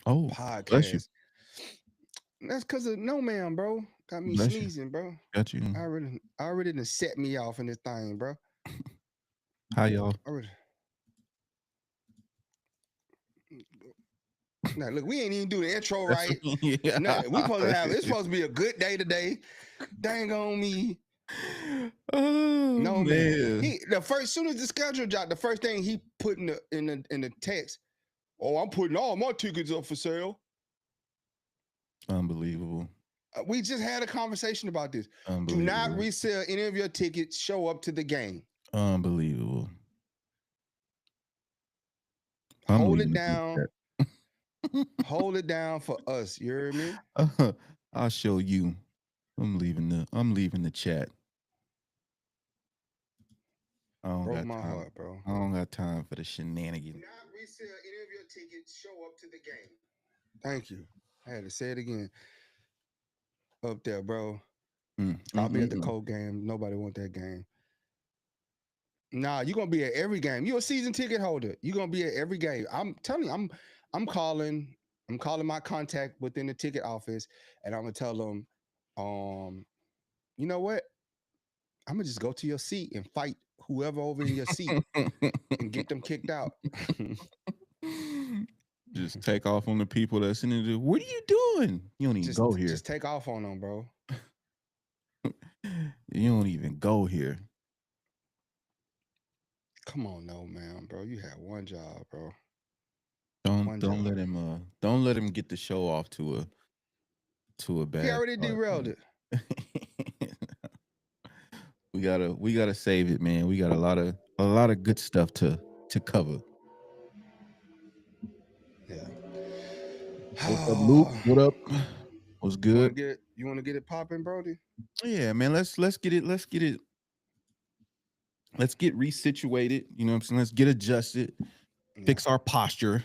Oh, bless you. podcast. That's because of No Man, bro. Got me Bless you. sneezing, bro. Got you. I already done set me off in this thing, bro. How y'all? Already. Now look, we ain't even do the intro That's right. yeah. Nothing. We supposed to have. It's supposed to be a good day today. Dang on me. Oh No man. man. Soon as the schedule dropped, the first thing he put in the text. Oh, I'm putting all my tickets up for sale. Unbelievable. We just had a conversation about this. Do not Unbelievable. resell any of your tickets. Show up to the game. Unbelievable. I'm Hold it leaving the group down. chat. Hold it down for us. You hear me? I'll show you. I'm leaving the chat. I don't Broke got my time. heart, bro. I don't got time for the Do shenanigans. not resell any of your tickets. Show up to the game. Thank you. I had to say it again. Up there, bro. Mm, I'll mm, be mm, at the mm. Colt game. Nobody want that game. Nah, you're gonna be at every game. You're a season ticket holder. You're gonna be at every game. I'm telling you, I'm calling, I'm calling my contact within the ticket office, and I'm gonna tell them, um, you know what? I'm gonna just go to your seat and fight whoever over in your seat and get them kicked out. Just take off on the people that's in it. What are you doing? You don't even just go here. just take off on them, bro. You don't even go here. Come on, no man, bro. You had one job, bro. Don't One don't job. let him don't let him get the show off to a He bad already start, derailed man. it. We gotta save it, man. We got a lot of good stuff to cover. Yeah. What's up, Luke? What up? What's You want to good? get it? You want to get it popping, Brody? Yeah, man. Let's get resituated. You know what I'm saying? Let's get adjusted, Yeah. fix our posture.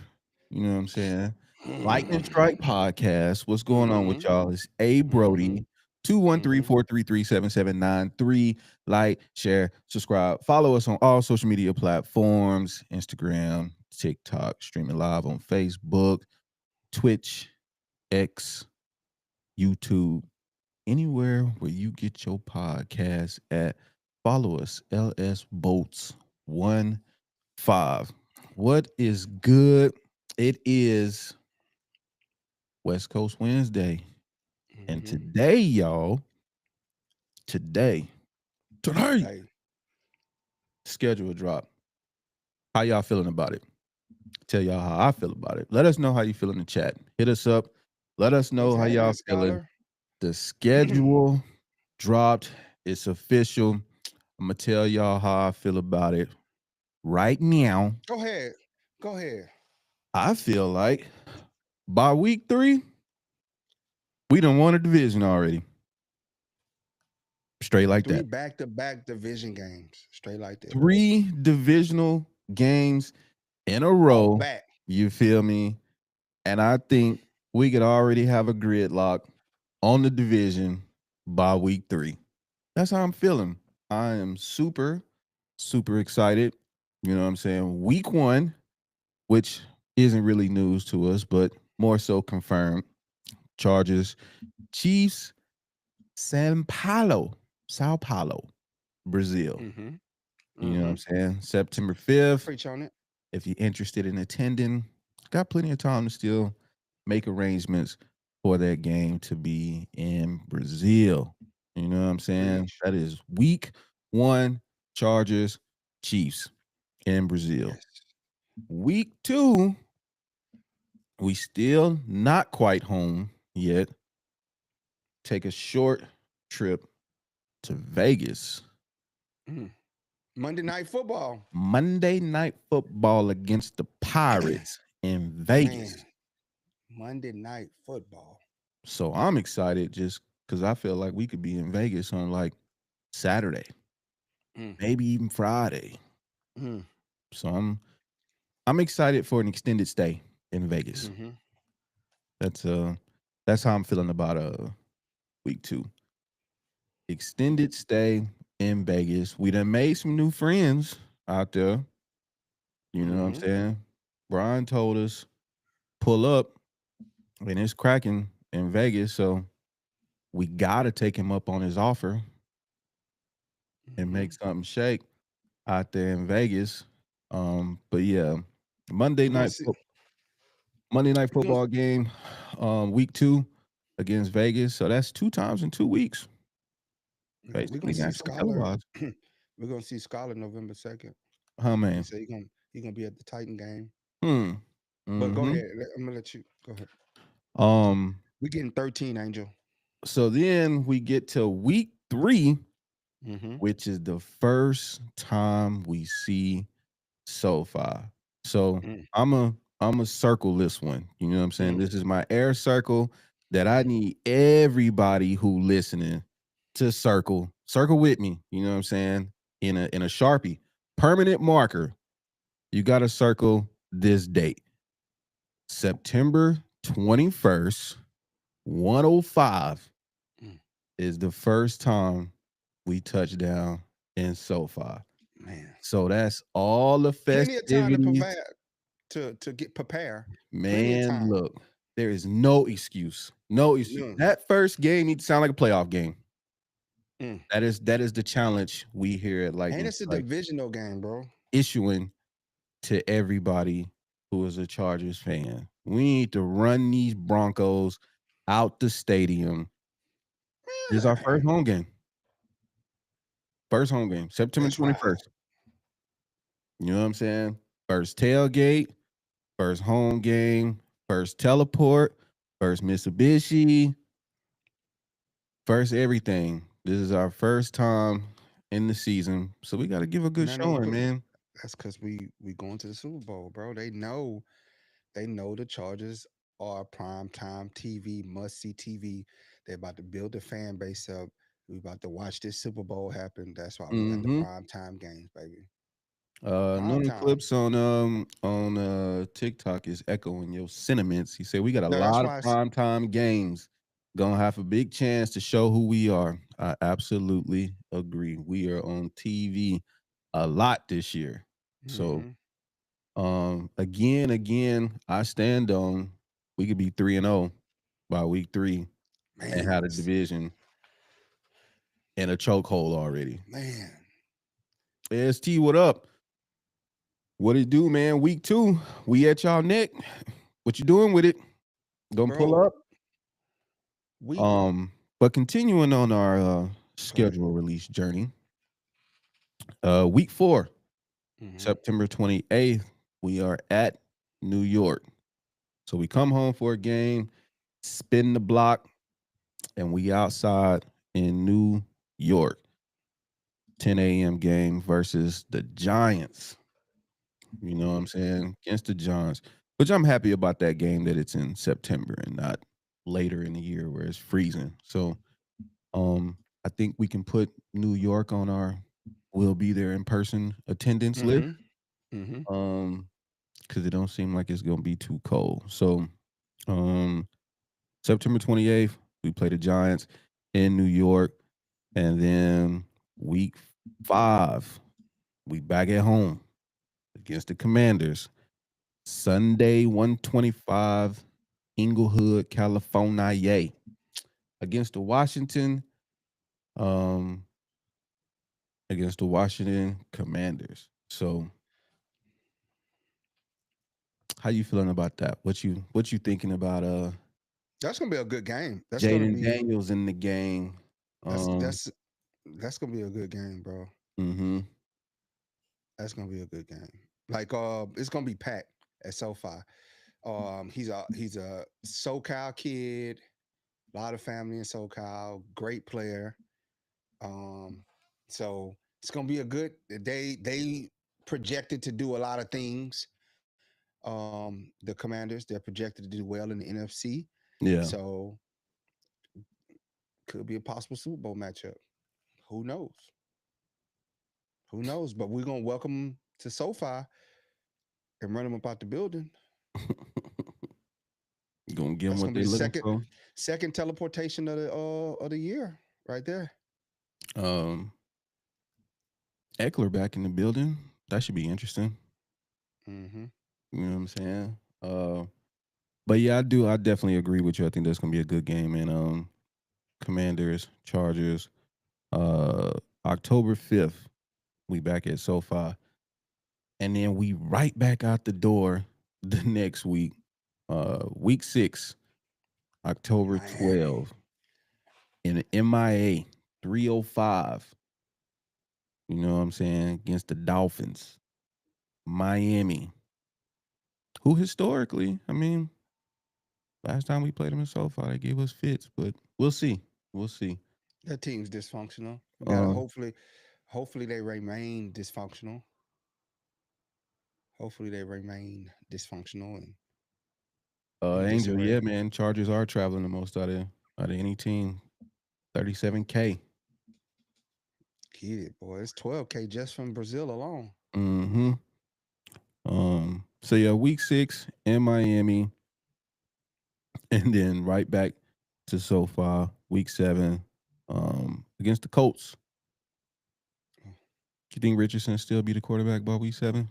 You know what I'm saying? Lightning Strike Podcast. What's going on with Mm-hmm. y'all? It's A Mm-hmm. Brody. 213 Mm-hmm. 433 7793. Like, share, subscribe. Follow us on all social media platforms: Instagram, TikTok, streaming live on Facebook, Twitch, X, YouTube, anywhere where you get your podcast at. Follow us, LS Bolts 1 5. What is good? It is West Coast Wednesday. And Mm-hmm. today, y'all, today, today, Today. schedule drop. How y'all feeling about it? Tell y'all how I feel about it. Let us know how you feel in the chat. Hit us up. Let us know What's how y'all happening, feeling. Scholar? The schedule dropped. It's official. I'm gonna tell y'all how I feel about it right now. Go ahead. Go ahead. I feel like by week 3, we done won a division already. Straight like Three that. back-to-back division games, straight like that. 3 divisional games in a Off row. back. You feel me? And I think we could already have a gridlock on the division by week 3. That's how I'm feeling. I am super, super excited. You know what I'm saying? Week 1, which isn't really news to us, but more so confirmed. Chargers, Chiefs, Sao Paulo, Brazil. Mm-hmm. You know what Mm-hmm. I'm saying? September 5th. Preach on it. If you're interested in attending, got plenty of time to still make arrangements for that game to be in Brazil. You know what I'm saying? Preach. That is week 1, Chargers, Chiefs in Brazil. Yes. Week 2, we still not quite home yet. Take a short trip to Vegas. Mm. Monday Night Football. Monday night football against the Pirates in Man, Vegas. Monday Night Football. So I'm excited just because I feel like we could be in Vegas on like Saturday, Mm. maybe even Friday. Mm. So I'm excited for an extended stay in Vegas. Mm-hmm. That's that's how I'm feeling about week 2. Extended stay in Vegas. We done made some new friends out there. You know what I'm Mm-hmm. saying? Brian told us pull up. and it's cracking in Vegas. So we gotta take him up on his offer and Mm-hmm. make something shake out there in Vegas. But yeah, Monday We're gonna night see. Monday night We're gonna, football game, week 2 against Vegas. So that's 2 times in 2 weeks, we're gonna basically see nationally Scholar. televised. We're gonna see Scholar November 2nd. Huh, He man. said he gonna be at the Titan game. Hmm. But go Mhm. ahead. I'm gonna let you go ahead. Um, We getting 13, Angel. so then we get to week 3, Mm-hmm. which is the first time we see SoFi. So Mm, I'm a circle this one. You know what I'm saying? mm, This is my air circle that I mm. need everybody who listening to circle with me. You know what I'm saying? In a Sharpie, permanent marker. You got to circle this date, September 21st, 105 Mm. is the first time we touch down in SoFi. Man, So that's all the plenty of time to festivities. prepare to get prepare. Plenty of Man, time. look, there is no excuse. No excuse. No. That first game needs to sound like a playoff game. Mm. That is the challenge we here at And Lightning it's a like divisional game, bro. issuing to everybody who is a Chargers fan. We need to run these Broncos out the stadium. This is our first Man, home game. First home game, September that's right. 21st. You know what I'm saying? First tailgate, first home game, first teleport, first Mitsubishi, first everything. This is our first time in the season, so we got to give a good None of showing, look. man. That's because we going to the Super Bowl, bro. They know the Chargers are prime time TV, must see TV. They're about to build the fan base up. We about to watch this Super Bowl happen. That's why we got the Hmm. prime time games, baby. Prime Noonan time. Clips on TikTok is echoing your sentiments. He said we got a No, that's lot of why primetime games. Gonna have a big chance to show who we are. I absolutely agree. We are on TV a lot this year. So hmm again, I stand on we could be 3-0 by week 3 and man, had a division in a chokehold already. man, ST, what up? What it do, man? Week 2, we at y'all neck. What you doing with it? Gonna pull bro. up. We But continuing on our go ahead. schedule release journey, week 4, hmm September 28th, we are at New York. So we come home for a game, spin the block, and we outside in New York. 10 a.m. game versus the Giants. You know what I'm saying? Against the Giants. Which I'm happy about that game that it's in September and not later in the year where it's freezing. So I think we can put New York on our will be there in person attendance list. hmm hmm Um, because it don't seem like it's gonna be too cold. So um September 28th, we play the Giants in New York. And then week 5, we back at home against the Commanders. Sunday, 125, Inglewood, California. Yay. Against the Washington, um, against the Washington Commanders. So how you feeling about that? What you thinking about That's gonna be a good game. That's gonna Jaden be Daniels in the game? that's Um, that's that's gonna be a good game, bro. mm-hmm. That's gonna be a good game. Like it's gonna be packed at SoFi. He's a SoCal kid, a lot of family in SoCal, great player. Um, so it's gonna be a good. They projected to do a lot of things. The Commanders they're projected to do well in the NFC, Yeah. so could be a possible Super Bowl matchup. Who knows? Who knows? But we're gonna welcome him to SoFi and run him about the building. Gonna give them That's what gonna be they the looking second for. second teleportation of the year, right there. Um, Eckler back in the building. That should be interesting. hmm You know what I'm saying? But yeah, I do. I definitely agree with you. I think that's gonna be a good game. And Commanders, Chargers, uh, October 5th, we back at SoFi, and then we right back out the door the next week, week 6, October Miami. 12th, in MIA 305. You know what I'm saying? Against the Dolphins, Miami, who historically, I mean, last time we played them in SoFi, they gave us fits, but we'll see. We'll see. That team's dysfunctional. We gotta Uh, hopefully they remain dysfunctional. Hopefully they remain dysfunctional and in Angel, yeah, disarray. man. Chargers are traveling the most out of any team. 37K. Get it, boy. It's 12K just from Brazil alone. Mm-hmm. So yeah, week 6 in Miami, and then right back to SoFi, week 7, against the Colts. You think Richardson still be the quarterback by week 7?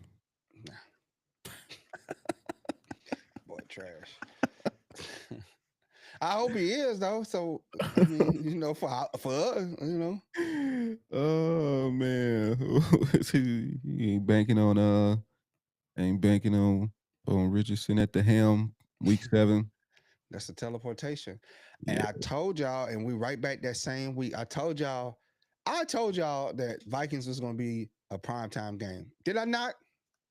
Nah, boy, trash. I hope he is though. So I mean, for us, Oh man. He ain't banking on Richardson at the helm, week 7. that's the teleportation. And Yeah. I told y'all, and we right back that same week. I told y'all that Vikings was going to be a primetime game. Did I not?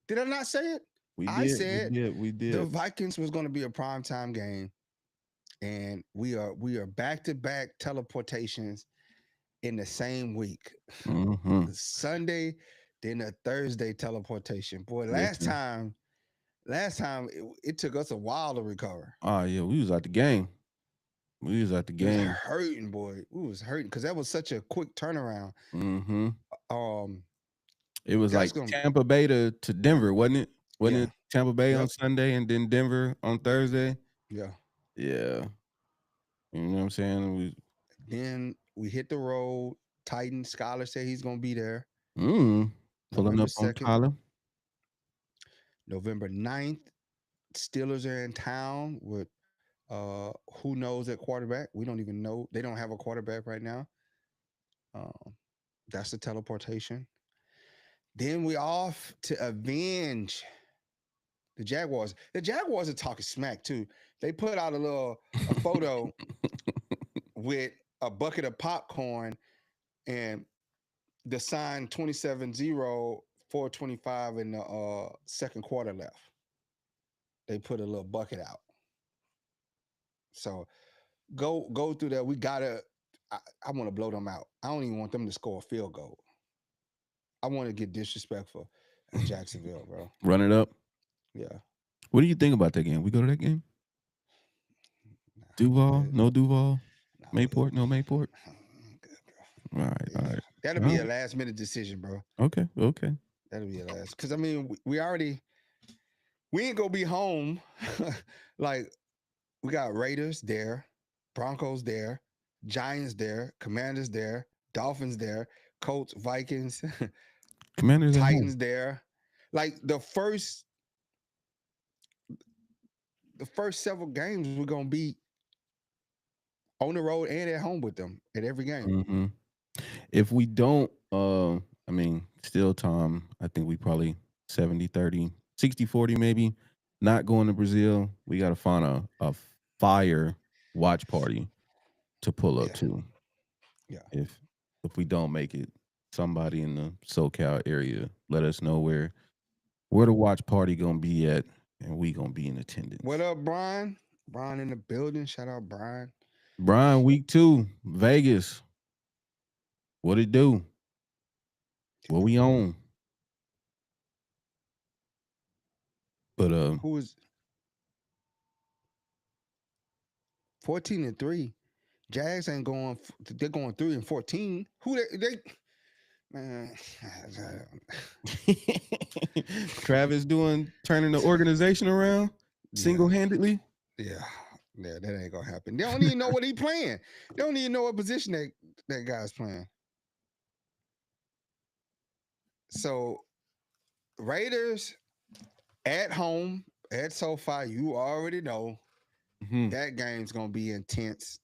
Did I not say it? We I did, we said did, we the did. Vikings was going to be a primetime game, and we are back to back teleportations in the same week. Mm-hmm. The Sunday, then a Thursday teleportation. Boy, Listen. last time it took us a while to recover. Oh yeah, we was at the game. We was at the We was game. hurting, boy. We was hurting because that was such a quick turnaround. Mm-hmm. Um, It was that's like gonna, Tampa Bay to Denver, wasn't it? Wasn't yeah, it Tampa Bay on yep, Sunday and then Denver on Thursday? yeah. Yeah. You know what I'm saying? Then we hit the road. Titan Scholar said he's gonna be there Mm, pulling November up on 2nd, Tyler. November 9th. Steelers are in town with who knows at quarterback. We don't even know. They don't have a quarterback right now. Um, that's the teleportation. Then we off to avenge the Jaguars. The Jaguars are talking smack too. They put out a photo with a bucket of popcorn and the sign 27-0, 425 in the second quarter left. They put a little bucket out. So go through that. We gotta. I want to blow them out. I don't even want them to score a field goal. I want to get disrespectful in Jacksonville, bro. Run it up. Yeah. What do you think about that game? We go to that game? Nah, I'm Duval? good. No Duval? Nah, I'm good. Mayport? No Mayport? I'm good, All right, bro. all Yeah. right. That'll All be a right. last minute decision, bro. Okay, okay. That'll be a last. Because I mean, we already we ain't gonna be home. Like we got Raiders there, Broncos there, Giants there, Commanders there, Dolphins there, Colts, Vikings, Commanders at home. Titans there. Like the first several games we're gonna be on the road and at home with them at every game. Mm-hmm. If we don't, I mean, still Tom, I think we probably 70-30, 60-40 maybe. Not going to Brazil. We got to find a fire watch party to pull up Yeah, to. yeah. If we don't make it, somebody in the SoCal area, let us know where the watch party gonna be at, and we gonna be in What attendance. up, Brian? Brian in the building. Shout out, Brian. Brian, week 2, Vegas. What it do? What we on? But Who is 14-3? Jags ain't going. They're going 3-14. Who they man? Travis turning the organization around Yeah, single handedly. yeah, yeah. That ain't gonna happen. They don't even know what he playing. They don't even know what position that guy's playing. So Raiders at home at SoFi. You already know. Mhm. That game's gonna be intense.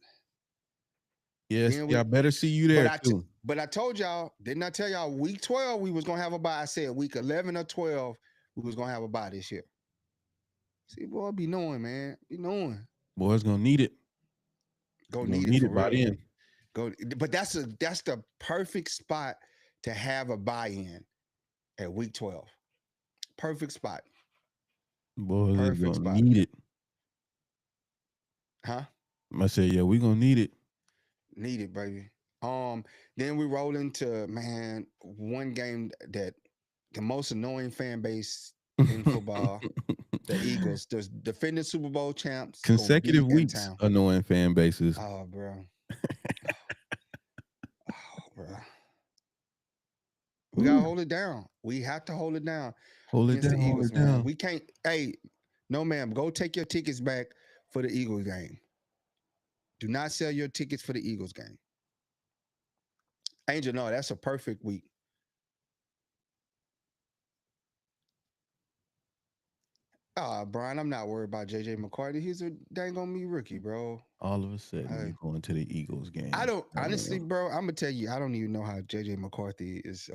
Yes, Then yeah, I we, better see you but there I, too. but I told y'all, didn't I tell y'all week 12 we was gonna have a bye? I said week 11 or 12 we was gonna have a bye this year. See, boy, be knowing, man, be knowing. Boys gonna need it. Go We're gonna need it need for it by real. then. Go, but that's the perfect spot to have a buy-in at week 12. Perfect spot. Boys is Perfect gonna spot. need it. Huh? I said, yeah, we gonna need it. Need it, baby. Then we roll into, man, one game that the most annoying fan base in football, the Eagles, the defending Super Bowl champs, gonna Consecutive be in weeks, town. annoying fan bases. Oh, bro. Oh, bro. We gotta Ooh, hold it down. We have to hold it down hold it against the down, hold Eagles, it man. down. We can't. Hey, no, ma'am. Go take your tickets back for the Eagles game. Do not sell your tickets for the Eagles game. Angel, no, that's a perfect week. Brian, I'm not worried about JJ McCarthy. He's a dang on me rookie, bro. All of a sudden, Hey, you going to the Eagles I game. don't honestly, bro. I'm gonna tell you, I don't even know how JJ McCarthy is.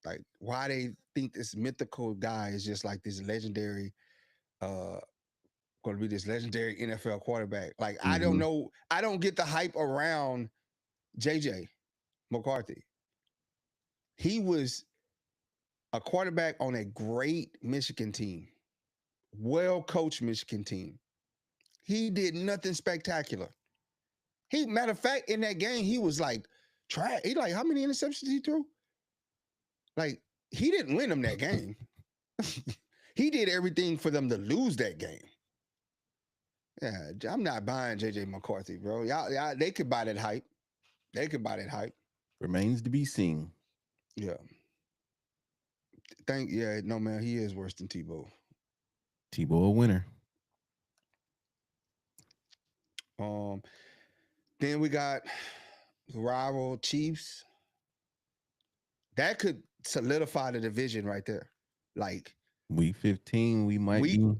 Like why they think this mythical guy is just like this legendary, uh, going to be this legendary NFL quarterback. Like I don't Mm-hmm. know. I don't get the hype around JJ McCarthy. He was a quarterback on a great Michigan team, well coached Michigan team. He did nothing spectacular. He, matter of fact, in that game, he was like trash. He like, how many interceptions he threw? Like, he didn't win them that game. He did everything for them to lose that game. Yeah, I'm not buying JJ McCarthy, bro. Y'all, they could buy that hype. They could buy that hype. Remains to be seen. Yeah. No, man, he is worse than Tebow. Tebow a winner. Um, then we got the rival Chiefs. That could solidify the division right there. Like Week 15, we might week be.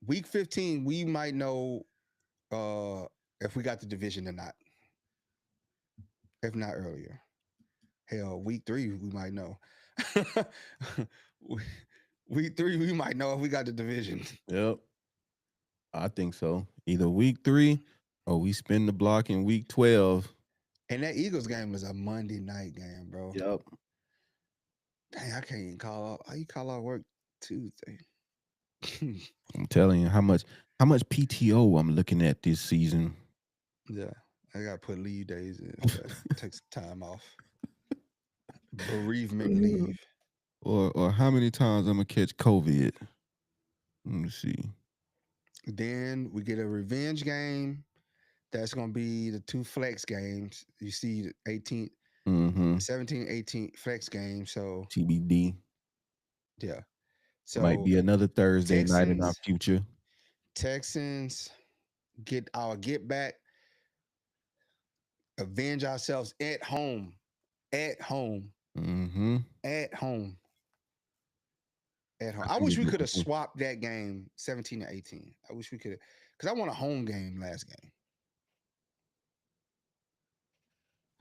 week 15, we might know if we got the division or not. If not earlier. Hell, week 3, we might know. Week 3, we might know if we got the division. Yep. I think so. Either week 3 or we spin the block in week 12. And that Eagles game is a Monday night game, bro. Yep. Dang, I can't even call out. How you call out work Tuesday? I'm telling you how much PTO I'm looking at this season. Yeah, I got to put leave days in. Take some time off. Bereavement leave. Or how many times I'm gonna catch COVID. Let me see. Then we get a revenge game. That's going to be the 2 flex games. You see the 18th, Mm-hmm. 17, 18 flex game. So, TBD. yeah. Might So, be another Thursday night in our Texans, future. Texans get our get back, avenge ourselves at home. At home. Mm-hmm. At home. At home. I I think wish it's we could looking have swapped that game 17 to 18. I wish we could have, because I won a home game last game.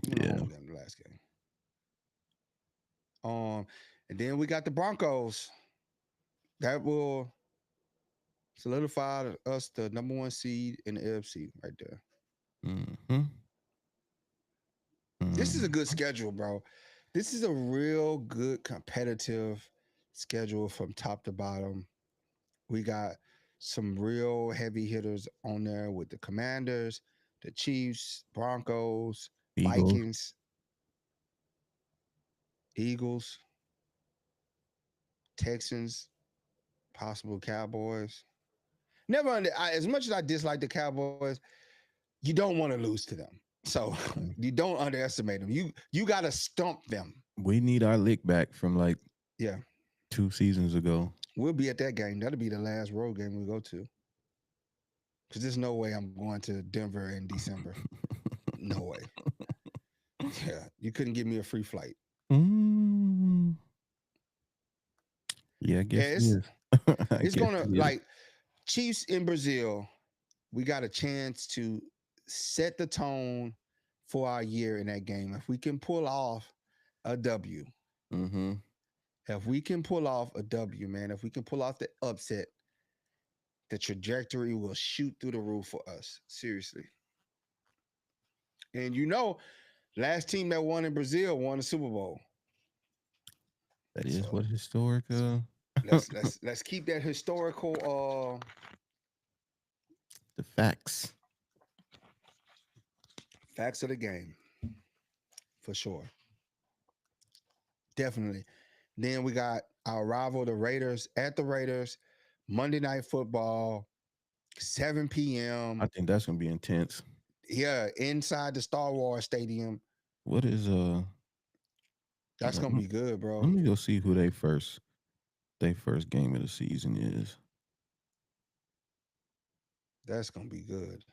I won a yeah. home game the last game. And then we got the Broncos. That will solidify us the number 1 seed in the AFC right there. Mm-hmm. This is a good schedule, bro. This is a real good competitive schedule from top to bottom. We got some real heavy hitters on there with the Commanders, the Chiefs, Broncos, Eagles. Vikings, Eagles, Texans, possible Cowboys. As much as I dislike the Cowboys, you don't want to lose to them. So you don't underestimate them. You got to stump them. We need our lick back from like Yeah. 2 seasons ago. We'll be at that game. That'll be the last road game we go to. Because there's no way I'm going to Denver in December. No way. Yeah. You couldn't give me a free flight. Mm. Yeah, I guess Yeah, it is. it's gonna like Chiefs in Brazil. we got a chance to set the tone for our year in that game. If we can pull off a W, Mm-hmm. if we can pull off a W, man, if we can pull off the upset, the trajectory will shoot through the roof for us. Seriously. And last team that won in Brazil won the Super Bowl. That is So what historic. let's keep that historical The facts. facts of the game for sure. Definitely. Then we got our rival, the Raiders, at the Raiders, Monday Night Football, 7 p.m. I think that's gonna be intense. Yeah, inside the Star Wars Stadium. What is That's gonna be good, bro. let me go see who they first game of the season is. That's gonna be good.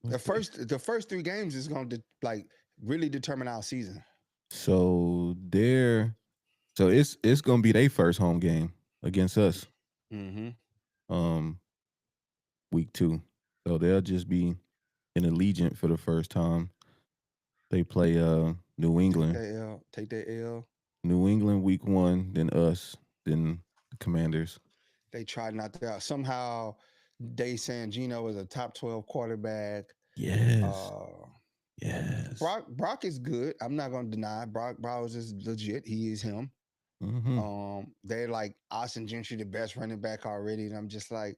The first 3 games is gonna really determine our season. So it's gonna be their first home game against us. Mm-hmm. Week 2. So they'll just be in Allegiant for the first time. They play New England. Take that L. New England week 1, then us, then the Commanders. They tried not to somehow they saying Geno is a top 12 quarterback. Yes. Yes. Brock is good. I'm not gonna deny Brock Bowers is legit. He is him. Mm-hmm. They're like Austin Gentry, the best running back already. And I'm just like,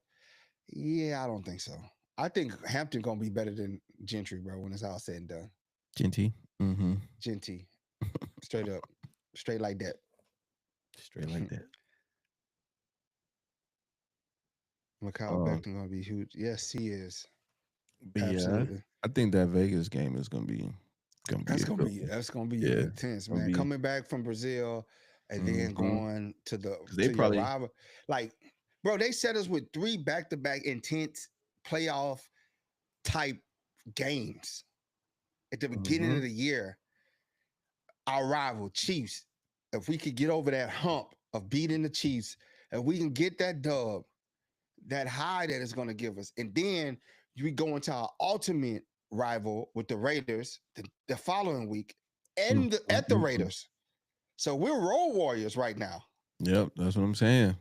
yeah, I don't think so. I think Hampton gonna be better than Gentry, bro, when it's all said and done. Genty. Mm-hmm. Genty. Straight up. Straight like that. Straight like that. Mikhail Becton gonna be huge. Yes, he is. Absolutely. I think that Vegas game is gonna be that's gonna be intense, man. Coming back from Brazil and then going to your rival. Like, bro, they set us with 3 back-to-back intense playoff type games at the beginning of the year. Our rival, Chiefs, if we could get over that hump of beating the Chiefs, and we can get that dub, that high that it's going to give us, and then we go into our ultimate rival with the Raiders the following week and at the Raiders. So we're role warriors right now. Yep, that's what I'm saying.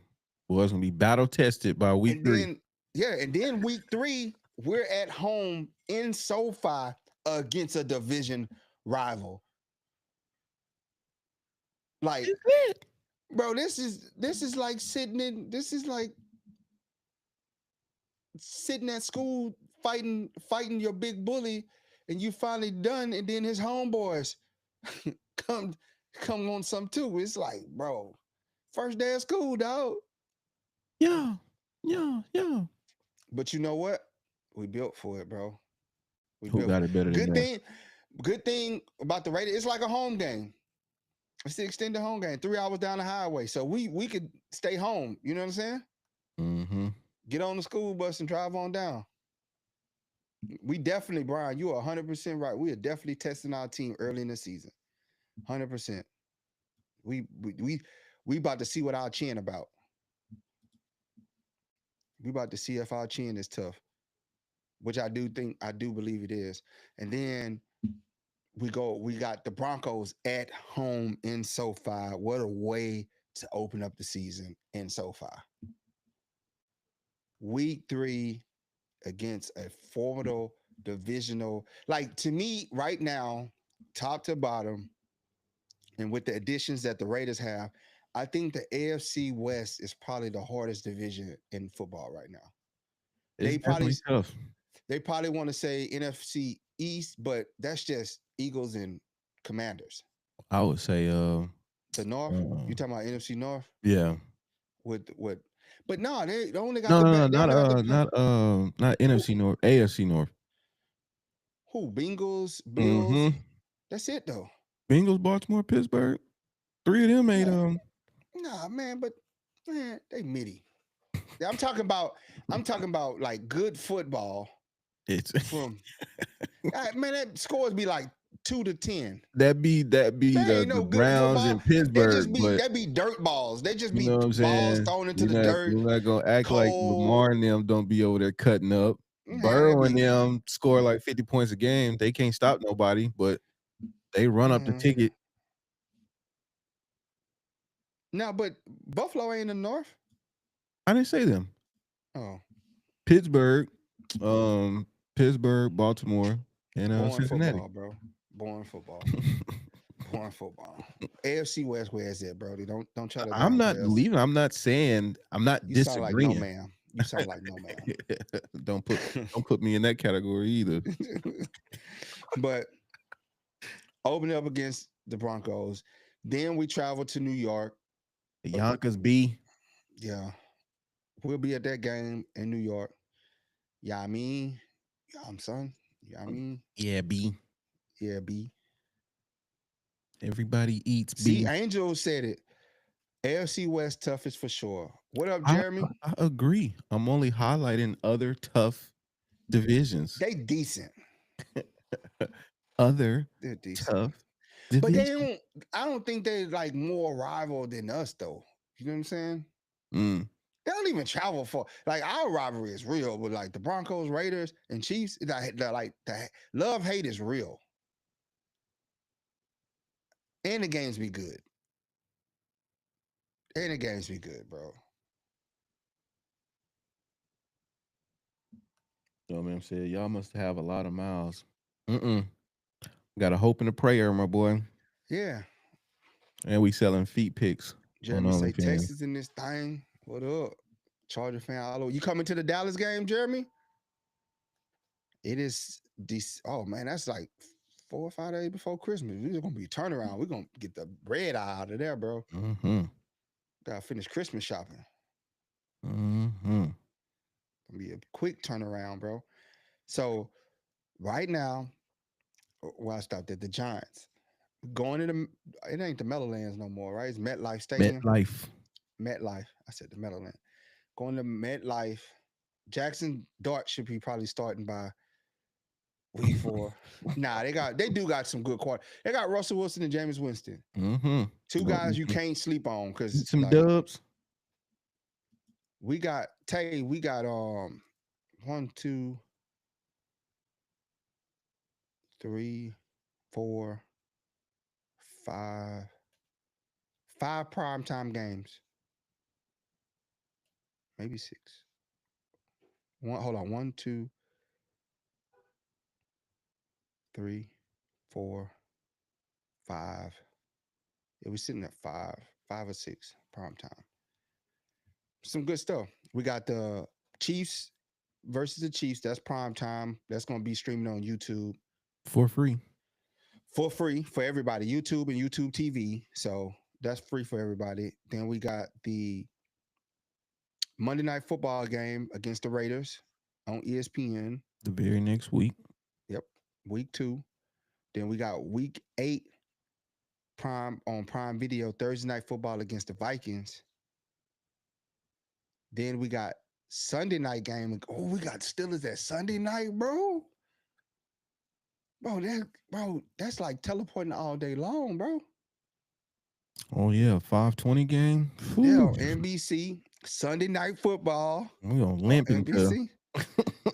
Boys gonna be battle tested by week 3. And then week 3, we're at home in SoFi against a division rival. Like, bro, this is like sitting at school fighting your big bully, and you finally done, and then his homeboys come on some too. It's like, bro, first day of school, dog. Yeah. But you know what? We built for it, bro. Who got it better than that? Good thing about the Raiders, it's like a home game. It's the extended home game, 3 hours down the highway. So we could stay home. You know what I'm saying? Mm-hmm. Get on the school bus and drive on down. We definitely, Brian, you are 100% right. We are definitely testing our team early in the season. 100%. We about to see what our chin about. We about to see if our chin is tough, which I do believe it is. And then we got the Broncos at home in SoFi. What a way to open up the season in SoFi. Week 3 against a formidable divisional. Like, to me, right now, top to bottom, and with the additions that the Raiders have, I think the AFC West is probably the hardest division in football right now. It's definitely tough. They probably want to say NFC East, but that's just Eagles and Commanders. I would say the North. You talking about NFC North? Yeah. With but no, they only got not NFC North, AFC North. Who? Bengals, Bills. Mm-hmm. That's it though. Bengals, Baltimore, Pittsburgh. 3 of them made Nah, man, but man, they midi. I'm talking about like good football. It's from man, that scores be like 2-10. That be They the ain't no good Browns football. in Pittsburgh, but They be dirt balls. They just you be know what I'm balls saying? thrown into the dirt, We're not gonna act like cold. Lamar and them don't be over there cutting up. Man, they Burrow and be. them score like 50 points a game. They can't stop nobody, but they run up the ticket. No, but Buffalo ain't in the North. I didn't say them. Oh, Pittsburgh, Baltimore, and boring Cincinnati. football, bro. Boring football. Boring football. AFC West, where is it, Brody? Don't try to I'm not downplay us. leaving. I'm not saying. I'm not You sound like no disagreeing. man. You sound like no man. Don't put me in that category either. But opening up against the Broncos. Then we travel to New York. The Yonkers B. Yeah. We'll be at that game in New York. Yeah, I mean, son. Yeah, I mean, Yeah, B. yeah, B. Everybody eats See, B. Angel said it. AFC West toughest for sure. What up, I Jeremy? agree. I'm only highlighting other tough divisions. They decent. Other They're decent. tough But they divisions. don't, I don't think they like more rival than us, though. You know what I'm saying? Mm. They don't even travel for like our rivalry is real with like the Broncos, Raiders, and Chiefs. The love hate is real, and the games be good. And the games be good, bro. So man said, y'all must have a lot of miles. Got a hope and a prayer, my boy. Yeah. And we selling feet pics on Jeremy say OnlyFans. Texas in this thing. What up? Charger fan all over. You coming to the Dallas game, Jeremy? It is this. Oh man, that's like 4 or 5 days before Christmas. We're gonna be turnaround. We're gonna get the red eye out of there, bro. Gotta finish Christmas shopping. Gonna be a quick turnaround, bro. So right now, well, I stopped at the Giants. Going to the, it ain't the Meadowlands no more, right? It's MetLife Stadium. MetLife. I said the Meadowlands. Going to MetLife. Jackson Dart should be probably starting by week 4. Nah, they do got some good quarter. They got Russell Wilson and Jameis Winston. Two guys you can't sleep on because some dubs. We got 1, 2, 3, 4, 5 primetime games. Maybe 6. Hold on. 1, 2, 3, 4, 5. Yeah, we're sitting at 5 or 6 primetime. Some good stuff. We got the Chiefs versus the Chiefs. That's primetime. That's going to be streaming on YouTube. For free For everybody. YouTube and YouTube TV. So that's free for everybody. Then we got the Monday Night Football game against the Raiders on ESPN. The very next week. Yep. Week 2. Then we got week 8 on Prime Video, Thursday Night Football against the Vikings. Then we got Sunday night game. Oh, we got Steelers that Sunday night, bro. That's like teleporting all day long, bro. Oh yeah, 5:20 game. Yeah, NBC Sunday Night Football. We gonna limp NBC.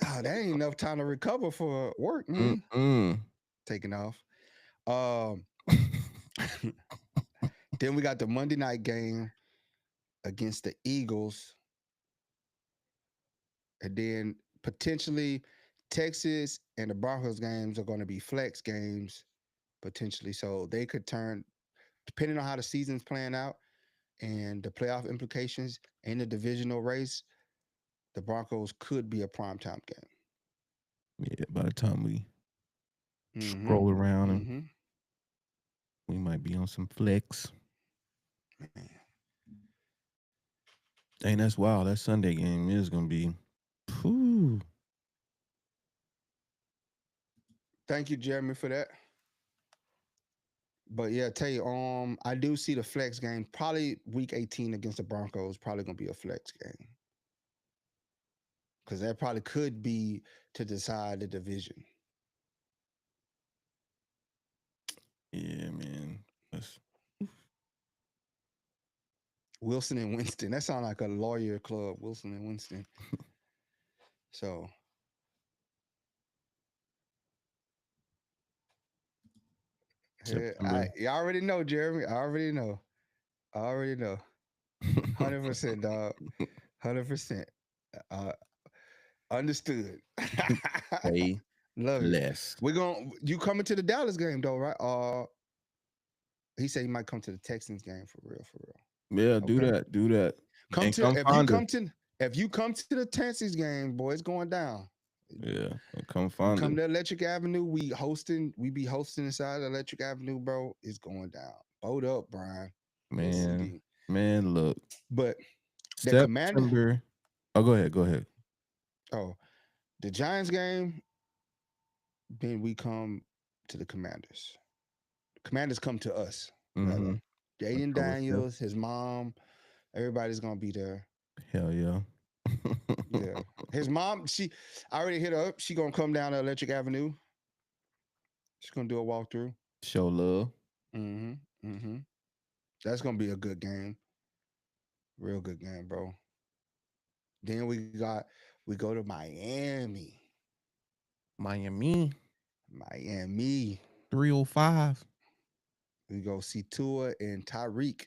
That ain't enough time to recover for work, man. Taking off. Then we got the Monday night game against the Eagles. And then potentially Texas and the Broncos games are going to be flex games, potentially. So they could turn, depending on how the season's playing out and the playoff implications in the divisional race, the Broncos could be a primetime game. Yeah, by the time we scroll around and we might be on some flex. Man. Dang, that's wild. That Sunday game is gonna be. Whew. Thank you, Jeremy, for that. But yeah, I tell you, I do see the flex game. Probably week 18 against the Broncos. Probably gonna be a flex game because that probably could be to decide the division. Yeah, man. That's Wilson and Winston. That sounds like a lawyer club, Wilson and Winston. So September. you already know, Jeremy. I already know. I already know. 100%, dog. 100%. Uh, understood. Say Love it. less. You coming to the Dallas game though, right? He said he might come to the Texans game for real, for real. Yeah, do Okay. that. Do that. Come And to come if you find us. come to if you come to the Texans game, boy, it's going down. Yeah, and come You find come us. to Electric Avenue. We be hosting inside Electric Avenue, bro. It's going down. Hold up, Brian. Yes, Man, indeed. man, look. But the Commander, September. Oh, go ahead. Go ahead. oh, the Giants game, then we come to the Commanders. Commanders come to us, Mm-hmm. rather. Jaden October 5th. Daniels, his mom, everybody's gonna be there. Hell yeah. Yeah. His mom, I already hit her up. She gonna come down to Electric Avenue. She's gonna do a walkthrough. Show love. Mm-hmm. Mm-hmm. That's gonna be a good game. Real good game, bro. Then we go to Miami. Miami Miami. 305. We go see Tua and Tyreek.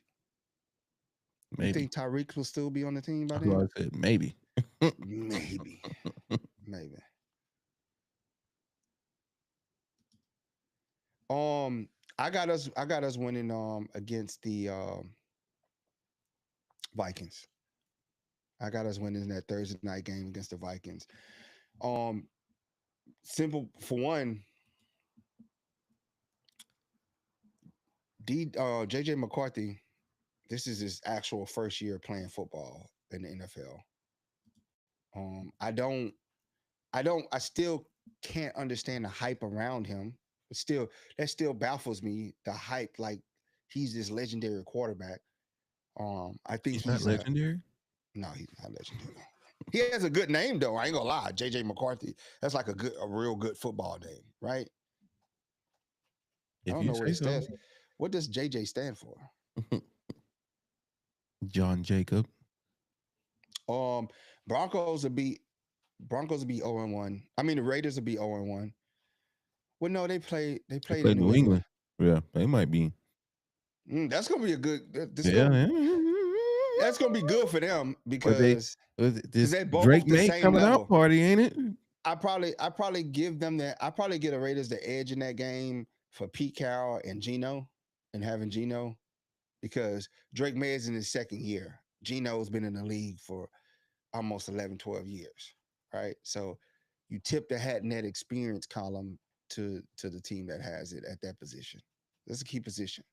You Maybe. think Tyreek will still be on the team by That's what then? I said. Maybe. Maybe. Maybe. I got us winning against the Vikings. I got us winning that Thursday night game against the Vikings. Um simple for one, JJ McCarthy, this is his actual first year playing football in the NFL. I still can't understand the hype around him. But still, that still baffles me. The hype, like he's this legendary quarterback. I think He's not legendary. no, he's not legendary. He has a good name though. I ain't gonna lie, JJ McCarthy. That's like a real good football name, right? I If don't you know what say it so. stands. What does JJ stand for? John Jacob. Um, Broncos will be Broncos will be 0-1. I mean, the Raiders will be 0-1. Well, no, they They played play in New New England. England. Yeah, they might be. That's gonna be a good. Yeah. That's gonna be good for them But they because this they both Drake the May same coming out level. party, ain't it? I probably give them that. I probably get the Raiders the edge in that game for Pete Carroll and Geno, and having Geno because Drake May is in his second year. Geno's been in the league for almost 11, 12 years, right? So you tip the hat in that experience column to the team that has it at that position. That's a key position.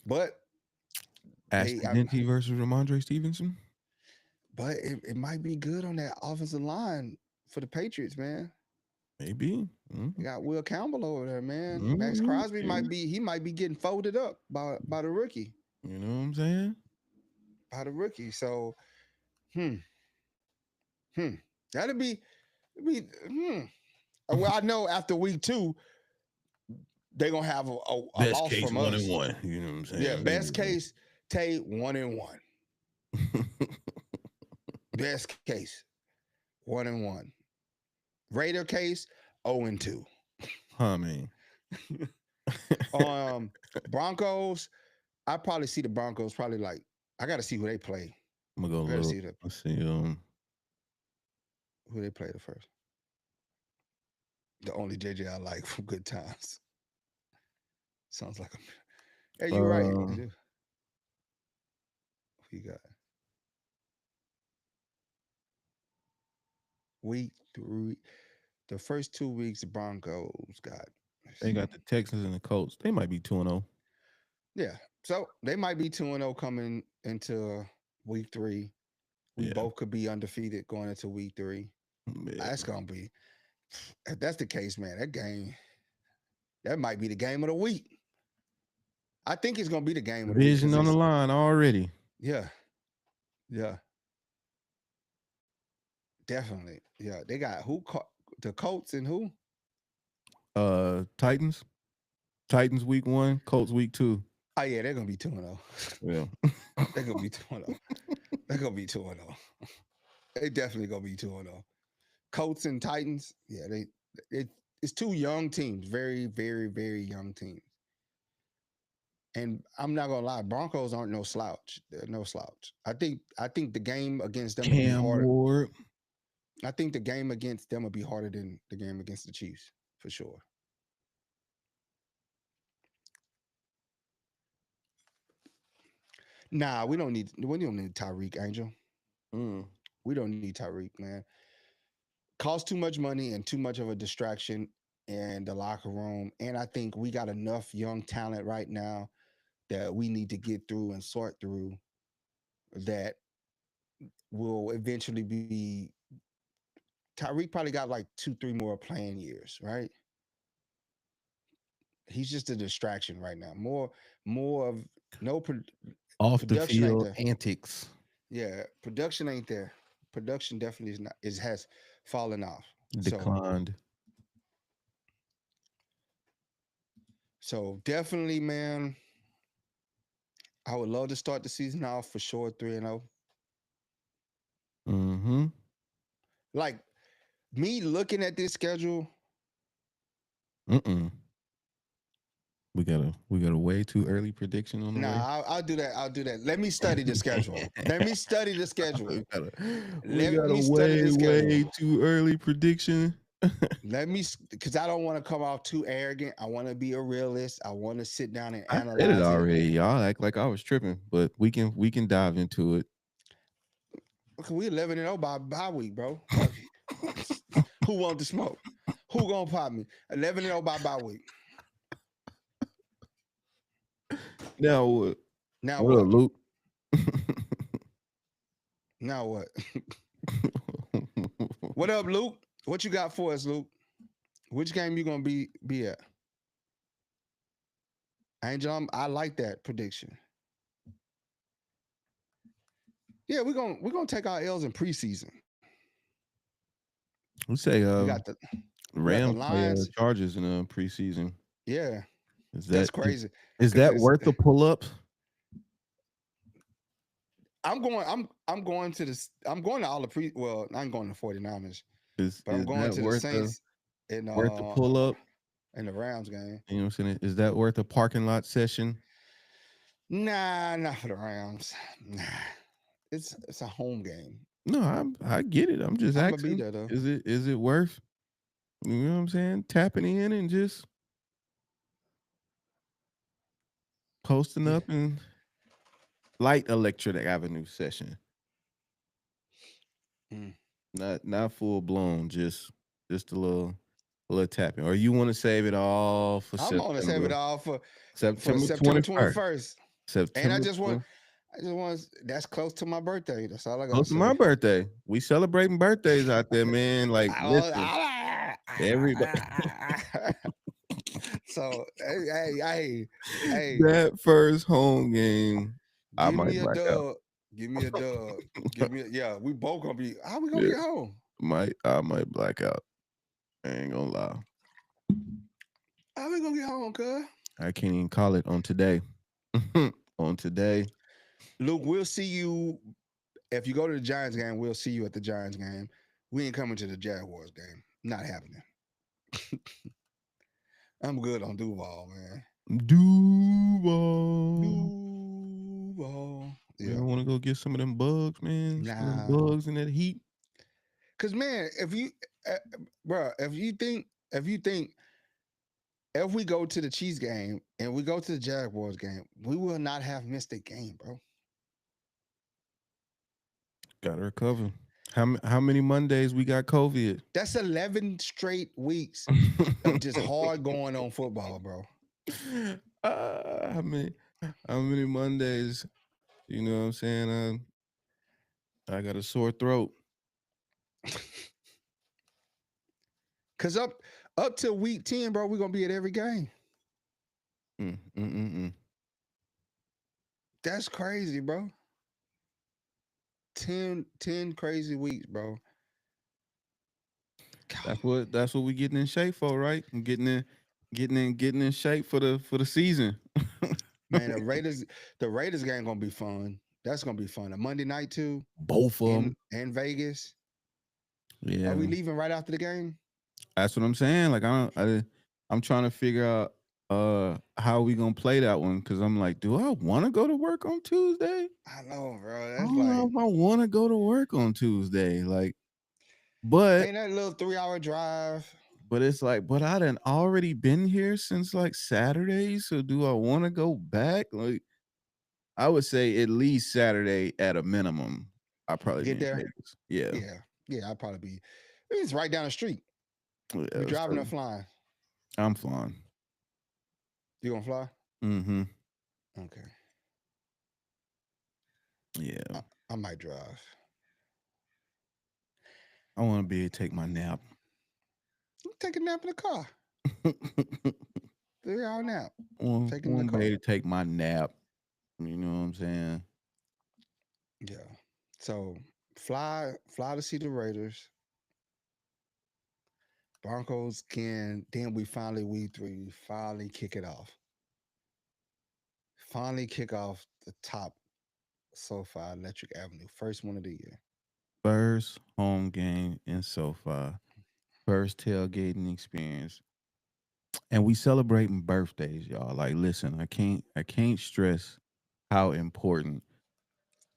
But Ashton Denty versus Ramondre Stevenson. but it might be good on that offensive line for the Patriots, man. Maybe. You got Will Campbell over there, man. Max Mm-hmm. Crosby might be getting folded up by the rookie. You know what I'm saying? By the rookie. So hmm. Hmm. That'd be Well, I know after week 2, they're gonna have a Best loss case from 1-1. us. You know what I'm saying? Yeah, best case, Tay 1-1. Best case, 1-1. Raider case, 0-2. Huh, man. Broncos, I probably see the Broncos probably like I gotta see who they play. I'm gonna go look. Let's see. Who they play the first. The only JJ I like from Good Times. Sounds like a hey, you're right. Who you got? Week 3. The first 2 weeks, the Broncos got. They got the Texans and the Colts. They might be 2-0. Yeah. So they might be 2-0 coming into week 3. We both could be undefeated going into week 3. Yeah. That's gonna be if that's the case, man. That might be the game of the week. I think it's gonna be the game of the week. Vision on the line already. Yeah. Yeah. Definitely. Yeah. They got the Colts and who? Titans. Titans week 1, Colts week 2. Oh yeah, they're gonna be 2-0. Yeah. They're gonna be 2-0. They're gonna be 2-0. They definitely gonna be 2-0. Colts and Titans, yeah, it's two young teams, very, very, very young teams. And I'm not gonna lie, Broncos aren't no slouch. They're no slouch. I think the game against them will be Cam harder. Ward. I think the game against them will be harder than the game against the Chiefs for sure. Nah, we don't need Tyreek Angel. Mm. We don't need Tyreek, man. Costs too much money and too much of a distraction in the locker room. And I think we got enough young talent right now that we need to get through and sort through that will eventually be. Tyreek probably got like 2, 3 more playing years, right? He's just a distraction right now. More of no Off the production ain't field there. antics. Yeah, production ain't there. Production definitely is not is has fallen off. So Declined. so definitely, man, I would love to start the season off for sure 3-0. Mm-hmm. Like me looking at this schedule, Mm-mm. We got a way too early prediction on the way. nah, I'll do that. I'll do that. Let me study the schedule. Let me study the schedule. We Let got a me study the schedule. way too early prediction. Let me, because I don't want to come off too arrogant. I want to be a realist. I want to sit down and I said it analyze it. already. Y'all act like I was tripping, but we can dive into it. We 11-0 by bye week, bro. Who want the smoke? Who gonna pop me? 11-0 by bye week. Now what? Now What up, what? Luke? Now what? What up, Luke? What you got for us, Luke? Which game you gonna be at? Angel, I like that prediction. Yeah, we're gonna take our L's in preseason. We say We got the Rams play Lions. Chargers in preseason. Yeah, Is that's that crazy. is Because that worth the pull ups? I'm going to this. I'm going to all the pre. Well, I'm going to 49ers, but I'm Is going that to the Saints in worth the pull up? in the Rams game. You know what I'm saying? Is that worth a parking lot session? Nah, not for the Rams. Nah, it's a home game. No, I get it. I'm just I'm gonna be asking. there though. Is it worth? You know what I'm saying? Tapping in and just posting Yeah. up and light electric avenue session. Mm. Not full blown, just a little tapping. Or you want to save it all for I'm gonna save it September? all for September September 21st. 21st. And September 20th. I just want that's close to my birthday. That's all I gotta Close to my say. birthday. We celebrating birthdays out there, man. Like, listen, everybody. So hey, That first home game, I give might me a black out. dub. Give me a dub. Yeah, we both gonna be. How we gonna Yeah, get home? I might black out. I ain't gonna lie. How we gonna get home, cuz? I can't even call it on today. On today. Luke, we'll see you if you go to the Giants game. We'll see you at the Giants game. We ain't coming to the Jaguars game. Not happening. I'm good on Duval, man. Duval. Duval. You Yeah. don't want to go get some of them bugs, man. Some of them Nah. bugs in that heat. Cause man, uh, bro, if you think if we go to the Chiefs game and we go to the Jaguars game, we will not have missed a game, bro. Got to recover. How many Mondays we got COVID? That's 11 straight weeks of just hard going on football, bro. How many Mondays? You know what I'm saying? I got a sore throat. Cause up to week 10, bro, we're gonna be at every game. Mm, mm, mm, mm. That's crazy, bro. 10 crazy weeks, bro. That's what we getting in shape for, right? I'm getting getting in shape for the season. Man, the Raiders game gonna be fun. That's gonna be fun. A Monday night too Both of them. in Vegas. Are we Yeah, leaving right after the game? that's what I'm saying. Like I'm trying to figure out how we gonna play that one because I'm like, do I want to go to work on Tuesday? I know, bro. I That's don't know like if I want to go to work on Tuesday. Like, but ain't that little 3 hour drive? it's like, but I done already been here since like Saturday. So do I want to go back? Like, I would say at least Saturday at a minimum. I'll probably be Get in there? Vegas. Yeah. Yeah. Yeah, I'd probably be. It's right down the street. You Yeah. driving or So flying? I'm fine. You gonna fly? Mm-hmm. Okay. Yeah. I might drive. I want to be able to take my nap. Take a nap in the car. 3 hour nap. Take it in the Want to be car. able to take my nap. You know what I'm saying? Yeah. So fly to see the Raiders. Broncos can then we finally kick it off. Finally kick off the top SoFi Electric Avenue. First one of the year. First home game in SoFi. First tailgating experience. And we celebrating birthdays, y'all. Like, listen, I can't stress how important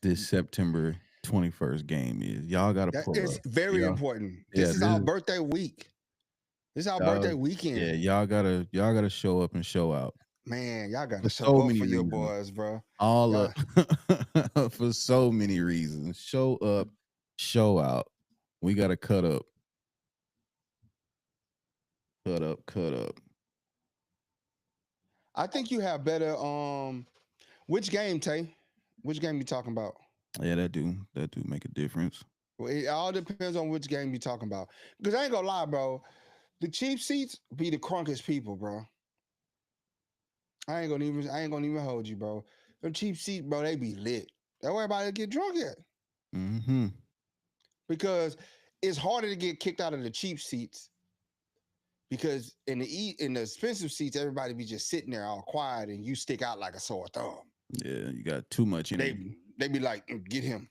this September 21st game is. Y'all gotta That pull is up. very Yeah. important. Yeah, This is this our is birthday week. This is our y'all birthday yeah, weekend. y'all gotta show up and show out Man, y'all got for to show so up many for your reasons. boys, bro. All Y'all, up for so many reasons. Show up, show out. We gotta cut up, cut up, cut up. I think you have better. Which game, Tay? Which game you talking about? Yeah, that do make a difference. Well, it all depends on which game you talking about. Because I ain't gonna lie, bro. The cheap seats be the crunkest people, bro. I ain't gonna even hold you, bro. Them cheap seats, bro, they be lit. That's why everybody get drunk at. Mm-hmm. Because it's harder to get kicked out of the cheap seats because in the expensive seats, everybody be just sitting there all quiet and you stick out like a sore thumb. Yeah, you got too much They energy. they be like, get him.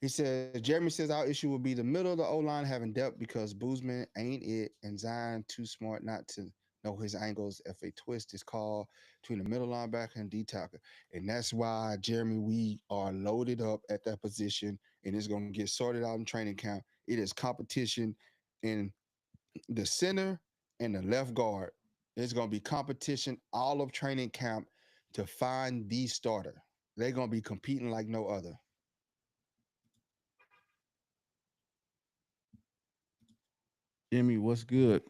He says, Jeremy says our issue will be the middle of the O line having depth because Boozman ain't it and Zion too smart not to know his angles. If a twist is called between the middle linebacker and D tackle. And that's why, Jeremy, we are loaded up at that position and it's going to get sorted out in training camp. It is competition in the center and the left guard. There's going to be competition all of training camp to find the starter. They're going to be competing like no other. Jimmy, what's good?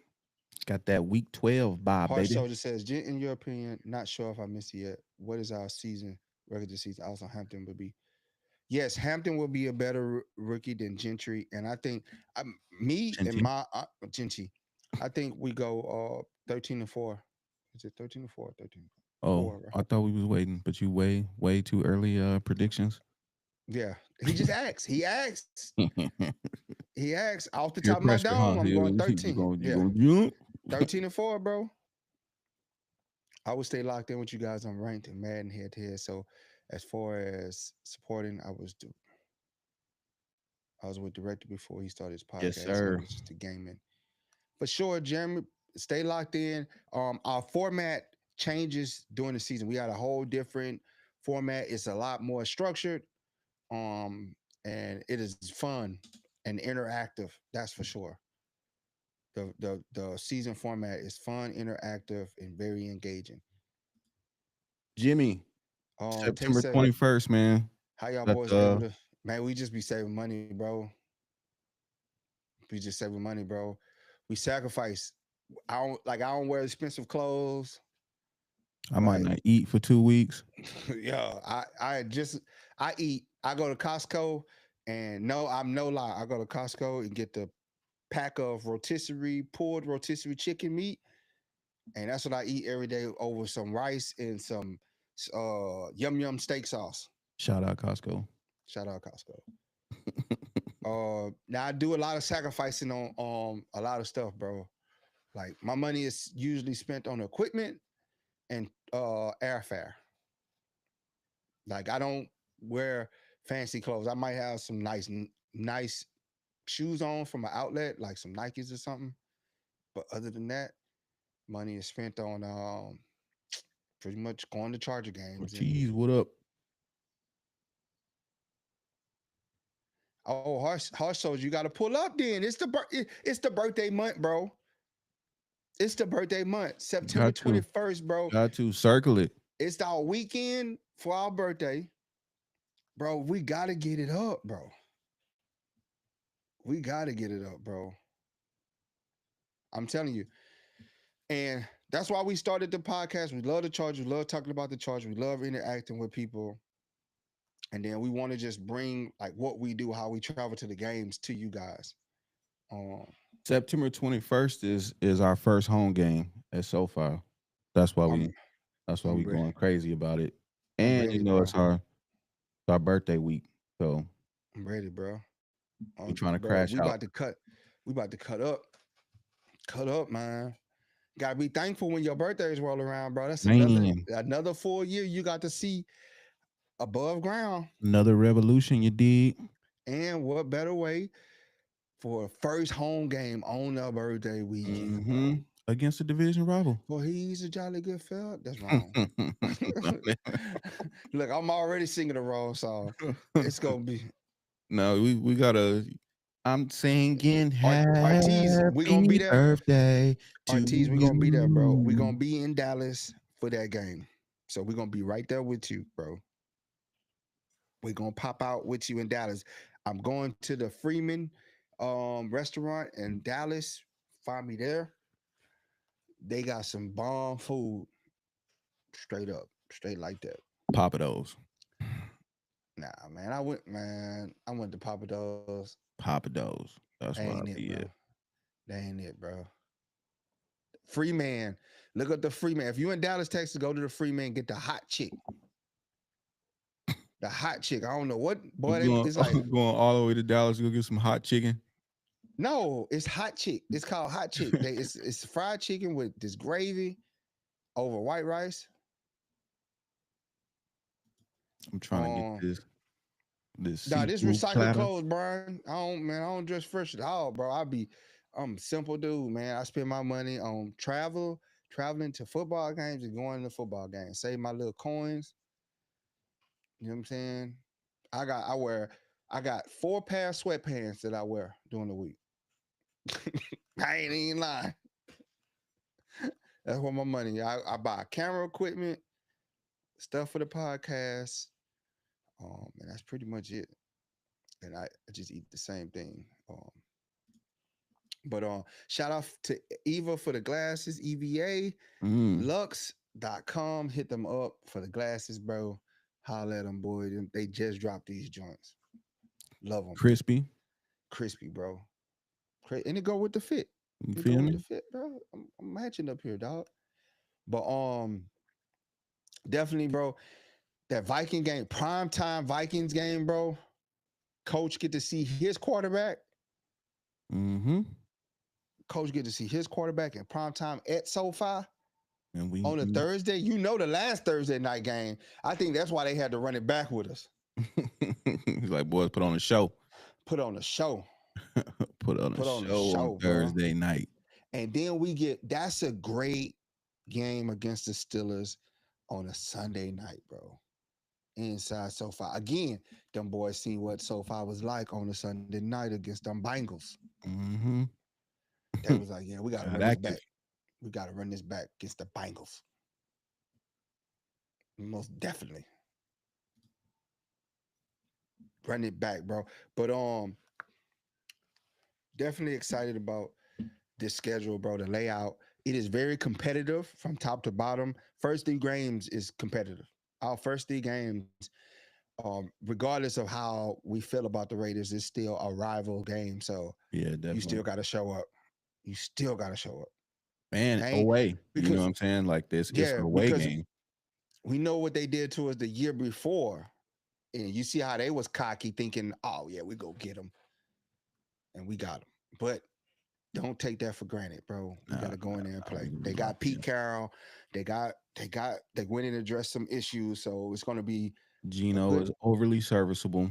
Got that week 12 bye, Harsh baby. Soldier says, in your opinion, not sure if I missed it yet. What is our regular season? Also, Hampton would be. Yes, Hampton will be a better rookie than Gentry, and I think me and Chinchi. my Gentry, I think we go 13-4. Is it 13-4? 13-4, Oh, right? I thought we was waiting, but you way too early predictions. Yeah, he just asked. He asked. He asked off the top Peer of my pressure, dome. huh? I'm going You 13. going you Yeah, going jump? 13-4, bro. I would stay locked in with you guys on ranked and Madden head to head. So, as far as supporting, I was with Director before he started his Yes, podcast. So it sir. was just a gaming. For sure, Jeremy, stay locked in. Our format changes during the season. We got a whole different format. It's a lot more structured. And it is fun and interactive. That's for sure. The season format is fun, interactive, and very engaging. Jimmy, Tay September said, 21st, man. how y'all That boys able to man, we just be saving money, bro. We just saving money, bro. We sacrifice. I don't wear expensive clothes. I might Like, not eat for 2 weeks. yo, I eat. I go to Costco and no, I'm no lie. I go to Costco and get the pack of pulled rotisserie chicken meat, and that's what I eat every day over some rice and some yum yum steak sauce. Shout out Costco. Shout out Costco. Now I do a lot of sacrificing on a lot of stuff, bro. Like my money is usually spent on equipment and airfare. Like I don't wear fancy clothes. I might have some nice shoes on from an outlet, like some Nikes or something. But other than that, money is spent on pretty much going to Charger games. And Ortiz, what up? oh, Harsh shows you got to pull up. Then it's the birthday month, bro. It's the birthday month, September Got to, 21st, bro. got to circle it. It's our weekend for our birthday, bro. We gotta get it up, bro. We gotta get it up, bro. I'm telling you. And that's why we started the podcast. We love the Chargers. We love talking about the Chargers. We love interacting with people. And then we want to just bring like what we do, how we travel to the games to you guys. Um, September 21st is our first home game at SoFi. That's why I'm we I'm ready. going crazy about it. I'm And ready, bro. it's our birthday week. So I'm ready, bro. we trying to Bro, crash we out. about to cut. We about to cut up. Cut up, man. Gotta be thankful when your birthdays roll around, bro. That's Man, another full year you got to see above ground. another revolution, you dig? And what better way for a first home game on a birthday weekend, Mm-hmm. bro? Against a division rival. Well, he's a jolly good fella. That's wrong. Look, I'm already singing the wrong song. It's gonna be No, we gotta. I'm singing Ortiz. We gonna be happy there. birthday to Ortiz, we gonna be there, bro. We you. gonna be in Dallas for that game. So we're gonna be right there with you, bro. We're gonna pop out with you in Dallas. I'm going to the Freeman restaurant in Dallas. Find me there. They got some bomb food. Straight up. Straight like that. Papados. Nah, man. I went to Papa Do's. Papados. That's That what I ain't it, be bro. at. That ain't it, bro. Free man. Look up the free man. If you in Dallas, Texas, go to the free man, get the hot chick. The hot chick. I don't know what boy. It's like Going all the way to Dallas to go get some hot chicken. no, it's hot chick. It's called hot chick. It's fried chicken with this gravy over white rice. I'm trying to get this Nah, this seafood recycled platter. clothes, Brian. I don't dress fresh at all, bro. I'm a simple dude, man. I spend my money on traveling to football games and going to football games. Save my little coins. You know what I'm saying? I got 4 pair of sweatpants that I wear during the week. I ain't even lying. That's what my money. I buy camera equipment, stuff for the podcast. And that's pretty much it. And I just eat the same thing. But shout out to Eva for the glasses, EVA, Mm. Lux.com. Hit them up for the glasses, bro. Holla at them, boy. They just dropped these joints. Love them. Crispy. Crispy, bro. And it go with the fit. You It feel go with me? the fit, bro. I'm matching up here, dog. But definitely, bro. That Viking game, primetime Vikings game, bro. Coach get to see his quarterback. Mm-hmm. Coach get to see his quarterback in primetime at SoFi And we on a Thursday. You know the last Thursday night game. I think that's why they had to run it back with us. He's like, boys, put on a show. Put on a show. Put on a show on Thursday night. And then that's a great game against the Steelers on a Sunday night, bro. Inside SoFi. Again, them boys seen what SoFi was like on a Sunday night against them Bengals. Mm-hmm. They was like, yeah, we got to run this back. We got to run this back against the Bengals. Most definitely. Run it back, bro. But definitely excited about this schedule, bro. The layout. It is very competitive from top to bottom. First 3 games is competitive. Our first 3 games, regardless of how we feel about the Raiders, is still a rival game. So yeah, definitely. You still got to show up. You still got to show up. Man, away. Because, you know what I'm saying? Like this, it's an away game. We know what they did to us the year before. And you see how they was cocky thinking, oh, yeah, we go get them. And we got them. But Don't take that for granted, bro. We Nah, got to go in there and we play. gonna They be got locked Pete in. Carroll. They went in and addressed some issues. So it's going to be a Gino is overly serviceable.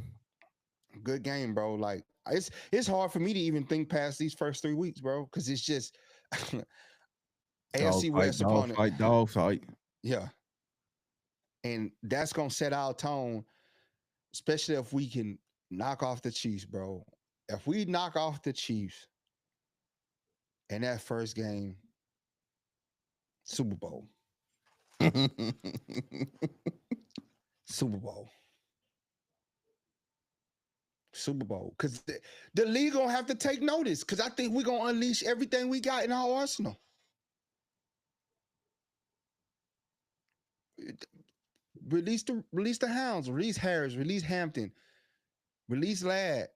good game, bro. Like it's hard for me to even think past these first 3 weeks, bro, because it's just Dog AFC fight, West dog opponent. fight, dog fight. Yeah, and that's gonna set our tone, especially if we can knock off the Chiefs, bro. If we knock off the Chiefs in that first game, Super Bowl, Super Bowl, Super Bowl, because the league gonna have to take notice. Because I think we're gonna unleash everything we got in our arsenal. Release the hounds, release Harris, release Hampton, release Ladd,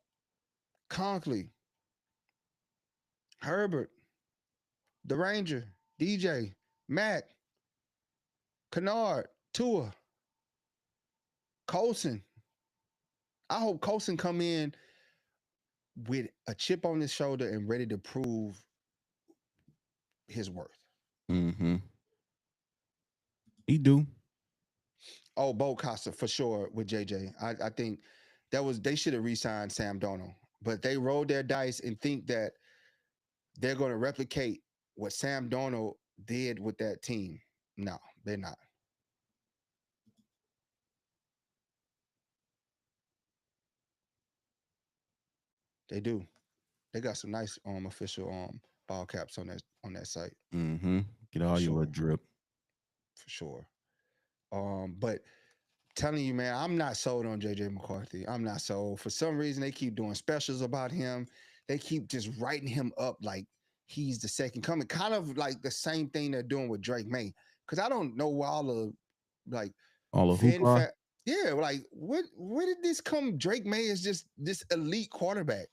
Conklin, Herbert, the Ranger, DJ, Mac, Kennard, Tua, Colson. I hope Colson come in with a chip on his shoulder and ready to prove his worth. Mm-hmm. He do. Oh, Bo Costa for sure with JJ. I think they should have re-signed Sam Darnold, but they rolled their dice and think that they're going to replicate what Sam Darnold did with that team. No, they're not. They do. They got some nice official ball caps on that site Mm-hmm. Get for all your sure, drip. for sure. But telling you, man, I'm not sold on JJ McCarthy. I'm not sold. For some reason, they keep doing specials about him. They keep just writing him up like he's the second coming, kind of like the same thing they're doing with Drake May. Because I don't know why all the like All the fan hoopla. fat. Yeah, like what? Where did this come? Drake May is just this elite quarterback.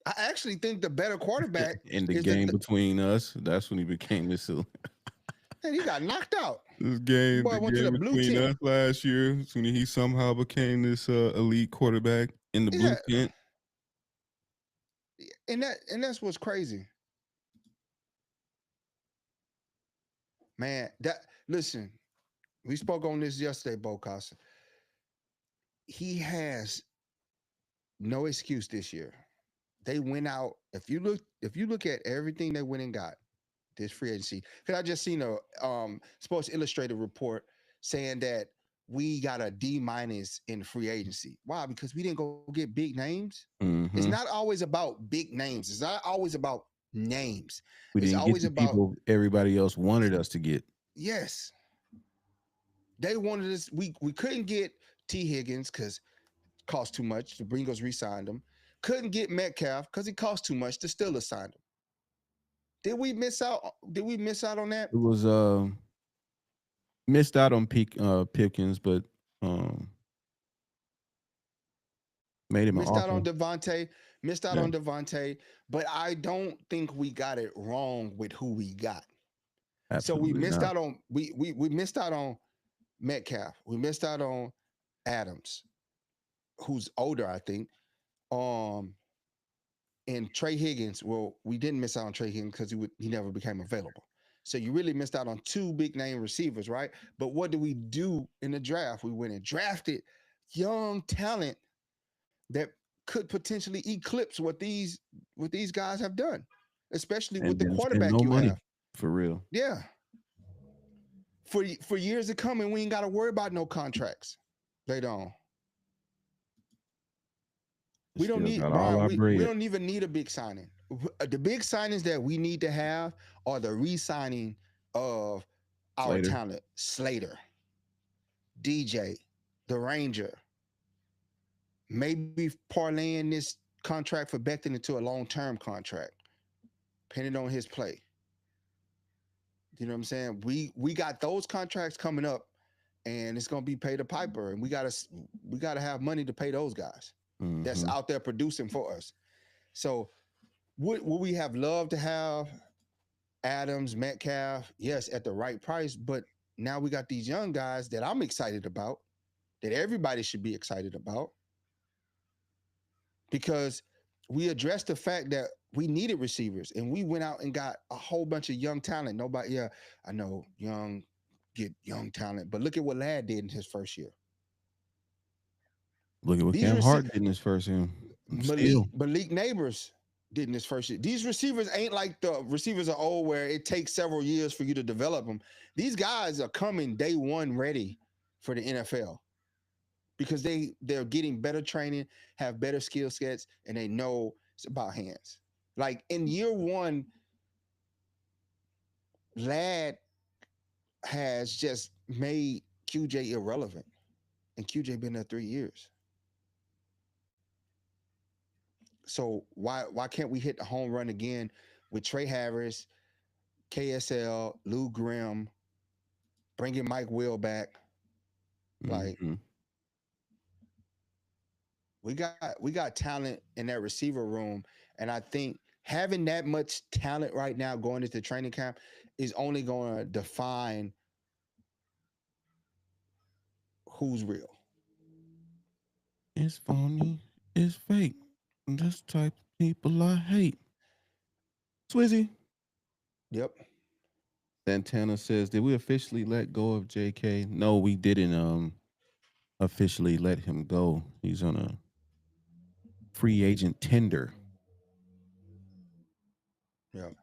I actually think the better quarterback In the is the. game between us, that's when he became this. Man, he got knocked out. This game, Boy the went to the game blue between tent. us last year, when he somehow became this elite quarterback in the blue Yeah, tent. and that's what's crazy, man. That listen, we spoke on this yesterday, Bo Casa. He has no excuse this year. They went out. If you look at everything they went and got this free agency, because I just seen a Sports Illustrated report saying that we got a D minus in free agency. Why? Because we didn't go get big names. It's Mm-hmm. not always about big names. It's not always about names. We It's didn't get always the about people everybody else wanted us to get. yes. They wanted us. We couldn't get T Higgins because cost too much. The Bengals re-signed him. Couldn't get Metcalf because it cost too much. The Steelers signed him. Did we miss out? Did we miss out on that? It was missed out on Pipkins, but um made him an Missed out offer. on Devontae. Missed out Yeah, on Devontae. But I don't think we got it wrong with who we got. So we absolutely missed not. out on we missed out on Metcalf. We missed out on Adams, who's older, I think. Um, and Trey Higgins. Well, we didn't miss out on Trey Higgins because he never became available. So you really missed out on two big name receivers, right? But what did we do in the draft? We went and drafted young talent that could potentially eclipse what these guys have done, especially with And the didn't spend quarterback no you money have. for real. Yeah, for years to come, and we ain't got to worry about no contracts. They don't. We don't Still need got all Brian. our We bread. don't even need a big signing. The big signings that we need to have are the re-signing of our Slater. talent: Slater, DJ, the Ranger. Maybe parlaying this contract for Becton into a long-term contract, depending on his play. You know what I'm saying? We got those contracts coming up, and it's gonna be pay to Piper, and we gotta have money to pay those guys that's Mm-hmm. out there producing for us. So would we have loved to have Adams, Metcalf? Yes, at the right price, but now we got these young guys that I'm excited about, that everybody should be excited about, because we addressed the fact that we needed receivers, and we went out and got a whole bunch of young talent. Nobody, yeah, I know, young get young talent, but look at what Ladd did in his first year. Look at what These Cam receivers, Hart did in his first year. Malik Still, Malik Neighbors did in his first year. These receivers ain't like the receivers are old where it takes several years for you to develop them. These guys are coming day one ready for the NFL because they're getting better training, have better skill sets, and they know it's about hands. Like in year one, Ladd has just made QJ irrelevant, and QJ been there 3 years. So why can't we hit the home run again with Trey Harris, KSL, Lou Grimm, bringing Mike Will back? Like hmm we got talent in that receiver room, and I think having that much talent right now going into training camp is only going to define who's real. it's phony. It's fake. This type of people I hate. Swizzy Yep. Santana says, "Did we officially let go of J.K.? No, we didn't. Officially let him go. He's on a free agent tender. Yep.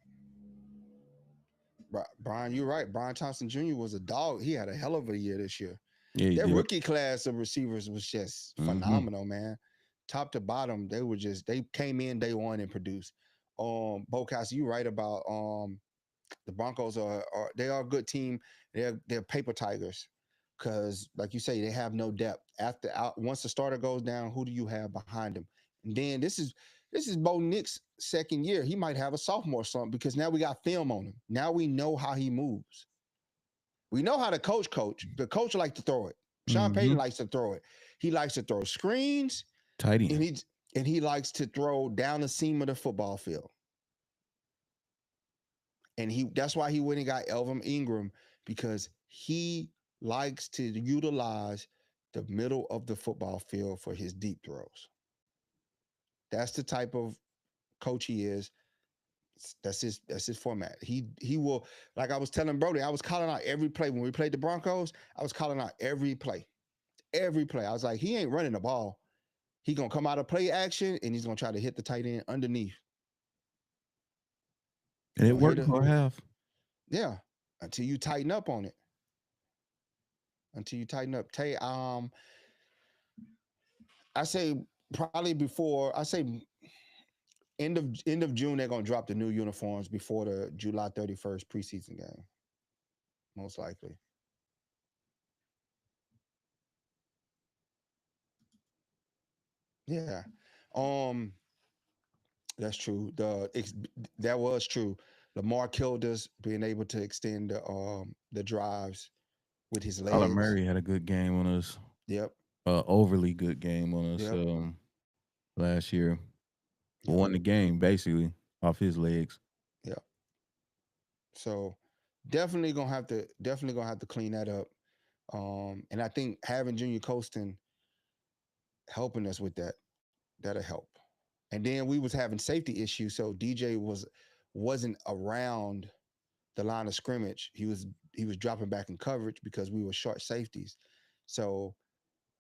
Brian, you're right. Brian Thompson Jr. was a dog. He had a hell of a year this year. Yeah, he That did. rookie class of receivers was just Mm-hmm. phenomenal, man. Top to bottom, they came in day one and produced. Bocas, you right about the Broncos are they are a good team. They're paper tigers because, like you say, they have no depth. After out once the starter goes down, who do you have behind him? And then this is Bo Nick's second year. He might have a sophomore slump because now we got film on him. Now we know how he moves. We know how the coach. The coach like to throw it. Sean Mm-hmm. Payton likes to throw it. He likes to throw screens, Tight and end. he likes to throw down the seam of the football field. And that's why he went and got Elvin Ingram because he likes to utilize the middle of the football field for his deep throws. That's the type of coach he is. That's his format. He will, like I was telling Brody, I was calling out every play when we played the Broncos. I was calling out every play. Every play. I was like, he ain't running the ball. He gonna come out of play action and he's gonna try to hit the tight end underneath. And He it gonna hit worked a for a half. yeah until you tighten up on it. Until you tighten up. Tay, I say probably before I say end of June they're gonna drop the new uniforms before the July 31st preseason game, most likely. Yeah, um, that's true. That was true. Lamar killed us being able to extend the drives with his Kyler legs. Murray had a good game on us. Yep, Overly good game on us yep, last year. yep, Won the game basically off his legs. yep. So definitely gonna have to clean that up. And I think having Junior Colston helping us with that'll help. And then we was having safety issues, so DJ wasn't around the line of scrimmage. He was dropping back in coverage because we were short safeties. So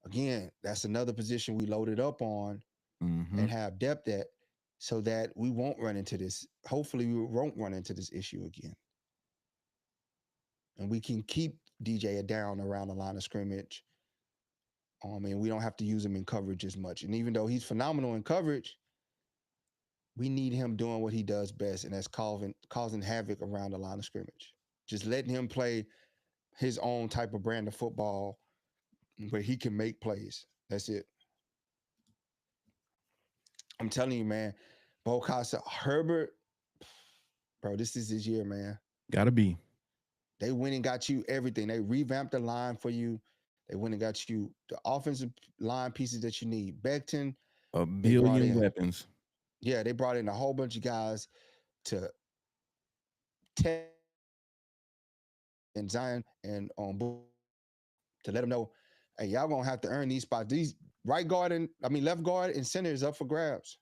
again, that's another position we loaded up on Mm-hmm. and have depth at so that we won't run into this. Hopefully we won't run into this issue again. And we can keep DJ down around the line of scrimmage. And we don't have to use him in coverage as much. And even though he's phenomenal in coverage, we need him doing what he does best, and that's causing havoc around the line of scrimmage. Just letting him play his own type of brand of football where he can make plays. That's it. I'm telling you, man. Bo Costa, Herbert, bro, this is his year, man. Gotta be They went and got you everything. They revamped the line for you. They went and got you the offensive line pieces that you need. Becton, a they brought billion in. weapons. Yeah, they brought in a whole bunch of guys to test and Zion and to let them know, hey, y'all gonna have to earn these spots. These right guard and left guard and center is up for grabs.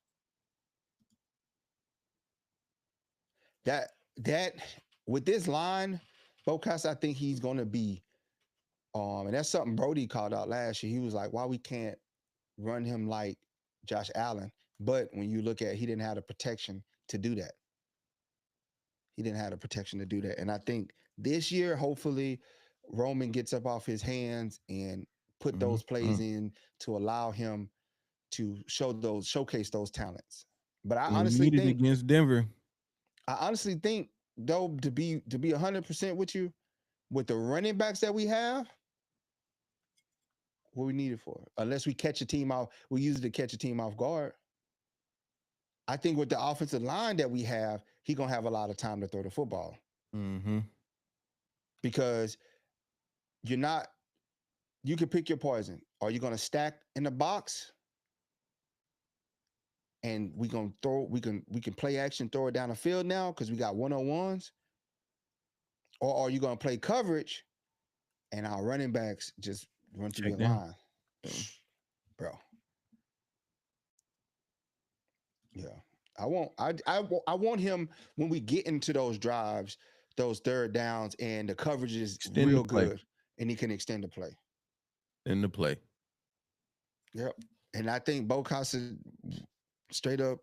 That that with this line, Bocas, I think he's gonna be and that's something Brody called out last year. He was like, why we can't run him like Josh Allen. But when you look at he didn't have the protection to do that. He didn't have the protection to do that. And I think this year, hopefully, Roman gets up off his hands and put those plays Mm-hmm. in to allow him to showcase those talents. But We need it against Denver. I honestly think though to be 100% with you, with the running backs that we have, what we need it for, unless we catch a team off, we use it to catch a team off guard. I think with the offensive line that we have, he gonna have a lot of time to throw the football Mm-hmm. because you're not. You can pick your poison. Are you gonna stack in the box and we gonna throw? We can play action, throw it down the field now because we got 1-on-1s, or are you gonna play coverage and our running backs just run through Check your down. line, bro? Yeah, I want him when we get into those drives, those third downs, and the coverage is Extend the real play. good, and he can extend the play. In the play. Yep. And I think Bo Costa, straight up,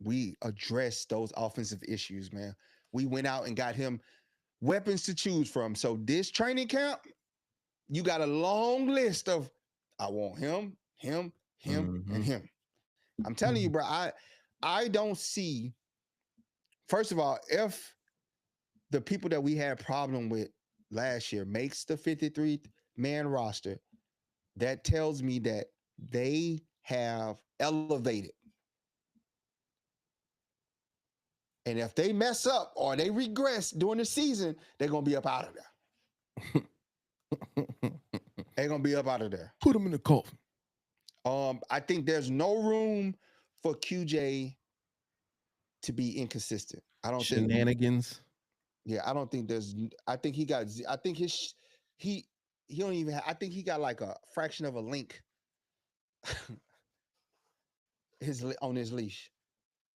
we addressed those offensive issues, man. We went out and got him weapons to choose from. So this training camp, you got a long list of I want him, him, him, Mm-hmm. and him. I'm telling you, bro, I don't see. First of all, if the people that we had problem with last year makes the 53 man roster, that tells me that they have elevated. And if they mess up or they regress during the season, they're gonna be up out of there. They're gonna be up out of there. Put him in the coffin. I think there's no room for QJ to be inconsistent. I don't think. Shenanigans. Yeah, I don't think there's. I think he got. I think he he don't even. I think he got like a fraction of a link on his leash.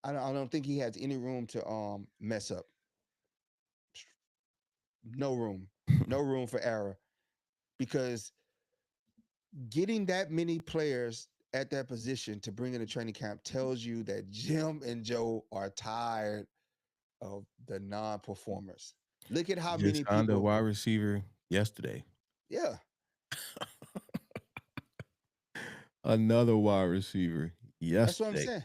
I don't think he has any room to mess up. No room. No room for error because getting that many players at that position to bring in a training camp tells you that Jim and Joe are tired of the non-performers. Look at how Just many signed a people. wide receiver yesterday. Yeah, Another wide receiver that's what I'm yesterday. saying.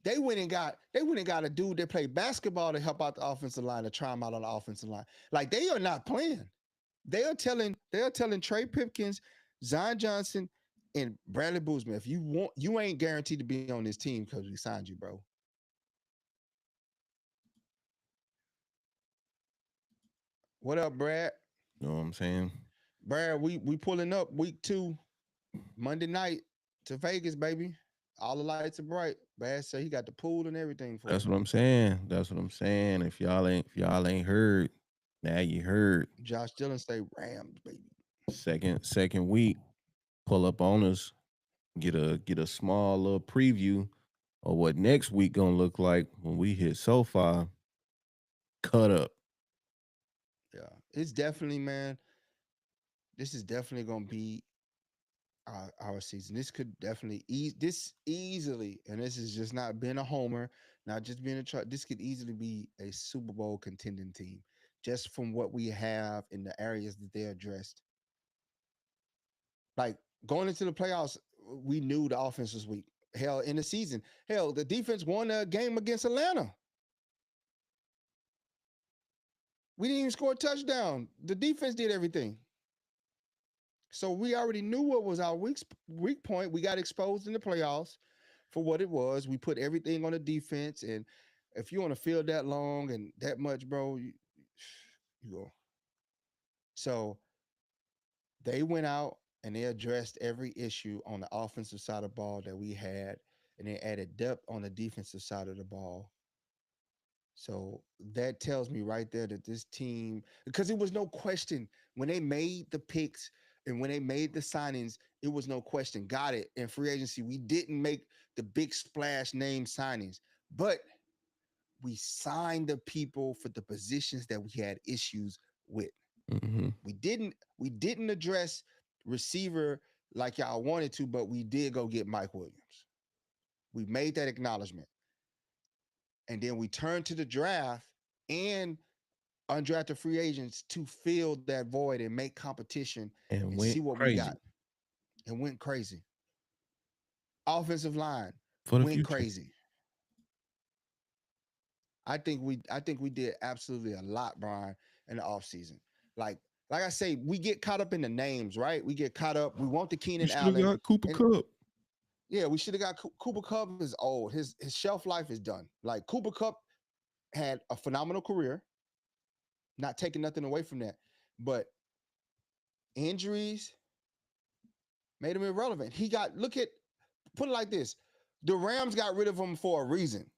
They went and got a dude that played basketball to help out the offensive line to try him out on the offensive line. Like they are not playing. They are telling Trey Pipkins, Zion Johnson, and Bradley Boozman, if you want, you ain't guaranteed to be on this team because we signed you, bro. What up, Brad? You know what I'm saying? Brad, we pulling up week 2, Monday night to Vegas, baby. All the lights are bright. Brad said he got the pool and everything for us, That's what I'm baby. saying. That's what I'm saying. If y'all ain't heard, now you heard. Josh Dillon say Rams, baby. Second week, pull up on us. Get a small little preview of what next week gonna look like when we hit SoFi. Cut up. Yeah, it's definitely, man. This is definitely gonna be our season. This could definitely easily, and this is just not being a homer, not just being a truck. This could easily be a Super Bowl contending team, just from what we have in the areas that they addressed. Like going into the playoffs, we knew the offense was weak. Hell, in the season, hell, the defense won a game against Atlanta. We didn't even score a touchdown. The defense did everything. So we already knew what was our weak point. We got exposed in the playoffs for what it was. We put everything on the defense, and if you want to field that long and that much, bro, you go. So they went out and they addressed every issue on the offensive side of the ball that we had, and they added depth on the defensive side of the ball. So that tells me right there that this team, because it was no question when they made the picks and when they made the signings, it was no question. Got it. In free agency, we didn't make the big splash name signings, but we signed the people for the positions that we had issues with. Mm-hmm. We didn't address receiver like y'all wanted to, but we did go get Mike Williams. We made that acknowledgement. And then we turned to the draft and undrafted free agents to fill that void and make competition And and see went what we got. crazy And went crazy. Offensive line for the went future. crazy. I think we did absolutely a lot, Brian, in the offseason. Like I say, we get caught up in the names, right? We get caught up. We want the You Keenan should have Allen. got Cooper And Cup. yeah, we should have got Cooper Cup is old. His shelf life is done. Like Cooper Cup had a phenomenal career, not taking nothing away from that. But injuries made him irrelevant. He got put it like this. The Rams got rid of him for a reason.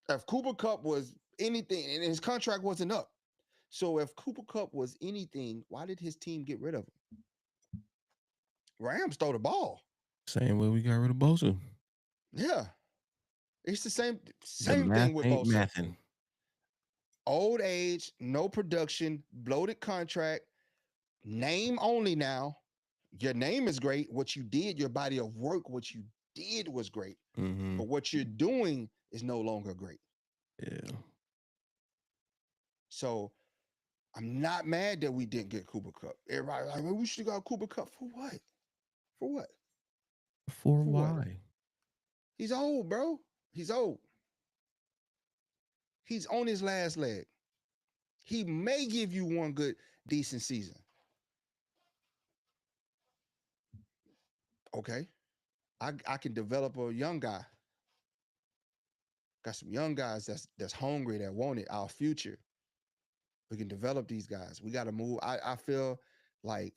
If Cooper Cup was anything, and his contract wasn't up. So if Cooper Cup was anything, why did his team get rid of him? Rams throw the ball. Same way we got rid of Bosa. Yeah. It's the same The same math thing with ain't Bosa. mathing. Old age, no production, bloated contract, name only now. Your name is great. What you did, your body of work, what you did was great. Mm-hmm. But what you're doing is no longer great. Yeah. So I'm not mad that we didn't get Cooper Cup. Everybody like, well, we should have got Cooper Cup for what? For what? For For what? why? He's old, bro. He's old. He's on his last leg. He may give you one good, decent season. Okay. I can develop a young guy. Got some young guys that's hungry, that want it, our future. We can develop these guys. We got to move. I feel like,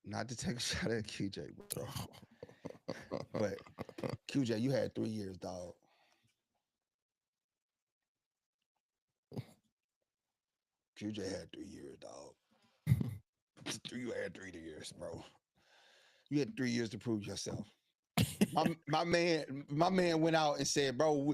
not to take a shot at QJ, bro, but QJ, you had 3 years, dog. QJ had 3 years, dog. You had 3 years, bro. You had 3 years to prove yourself. My man went out and said, bro,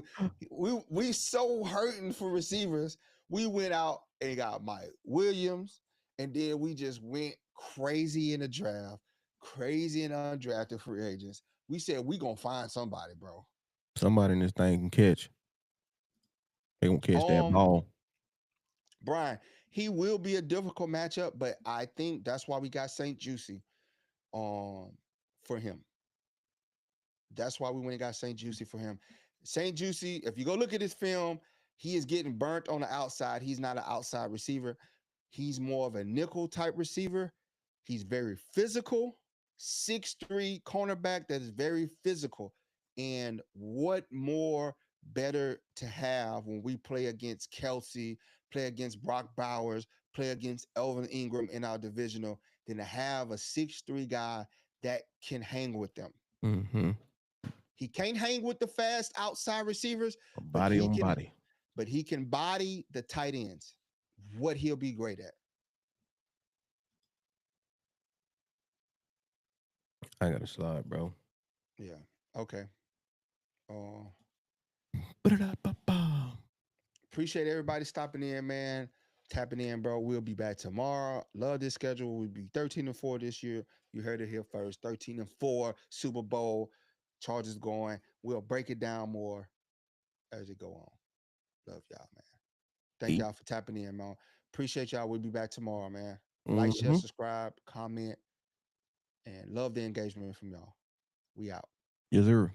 we so hurting for receivers. We went out and got Mike Williams, and then we just went crazy in the draft, crazy in undrafted free agents. We said we gonna find somebody, bro. Somebody in this thing can catch. They gonna catch that Um, ball. Brian, he will be a difficult matchup, but I think that's why we got St. Juicy for him. That's why we went and got St. Juicy for him. St. Juicy, if you go look at his film, he is getting burnt on the outside. He's not an outside receiver. He's more of a nickel type receiver. He's very physical, 6'3" cornerback that is very physical. And what more better to have when we play against Kelsey, play against Brock Bowers, play against Elvin Ingram in our divisional than to have a 6'3" guy that can hang with them. Mm-hmm. He can't hang with the fast outside receivers, but Body he on can body. but he can body the tight ends. What he'll be great at. I gotta slide, bro. Yeah. Okay. Uh, Ba-da-da-ba-ba. appreciate everybody stopping in, man. Tapping in, bro. We'll be back tomorrow. Love this schedule. We'll be 13-4 this year. You heard it here first. 13-4 Super Bowl. Charges going. We'll break it down more as it go on. Love y'all, man. Thank y'all for tapping in, man. Appreciate y'all. We'll be back tomorrow, man. Like, share, Mm-hmm. subscribe, comment, and love the engagement from y'all. We out. Yes, sir.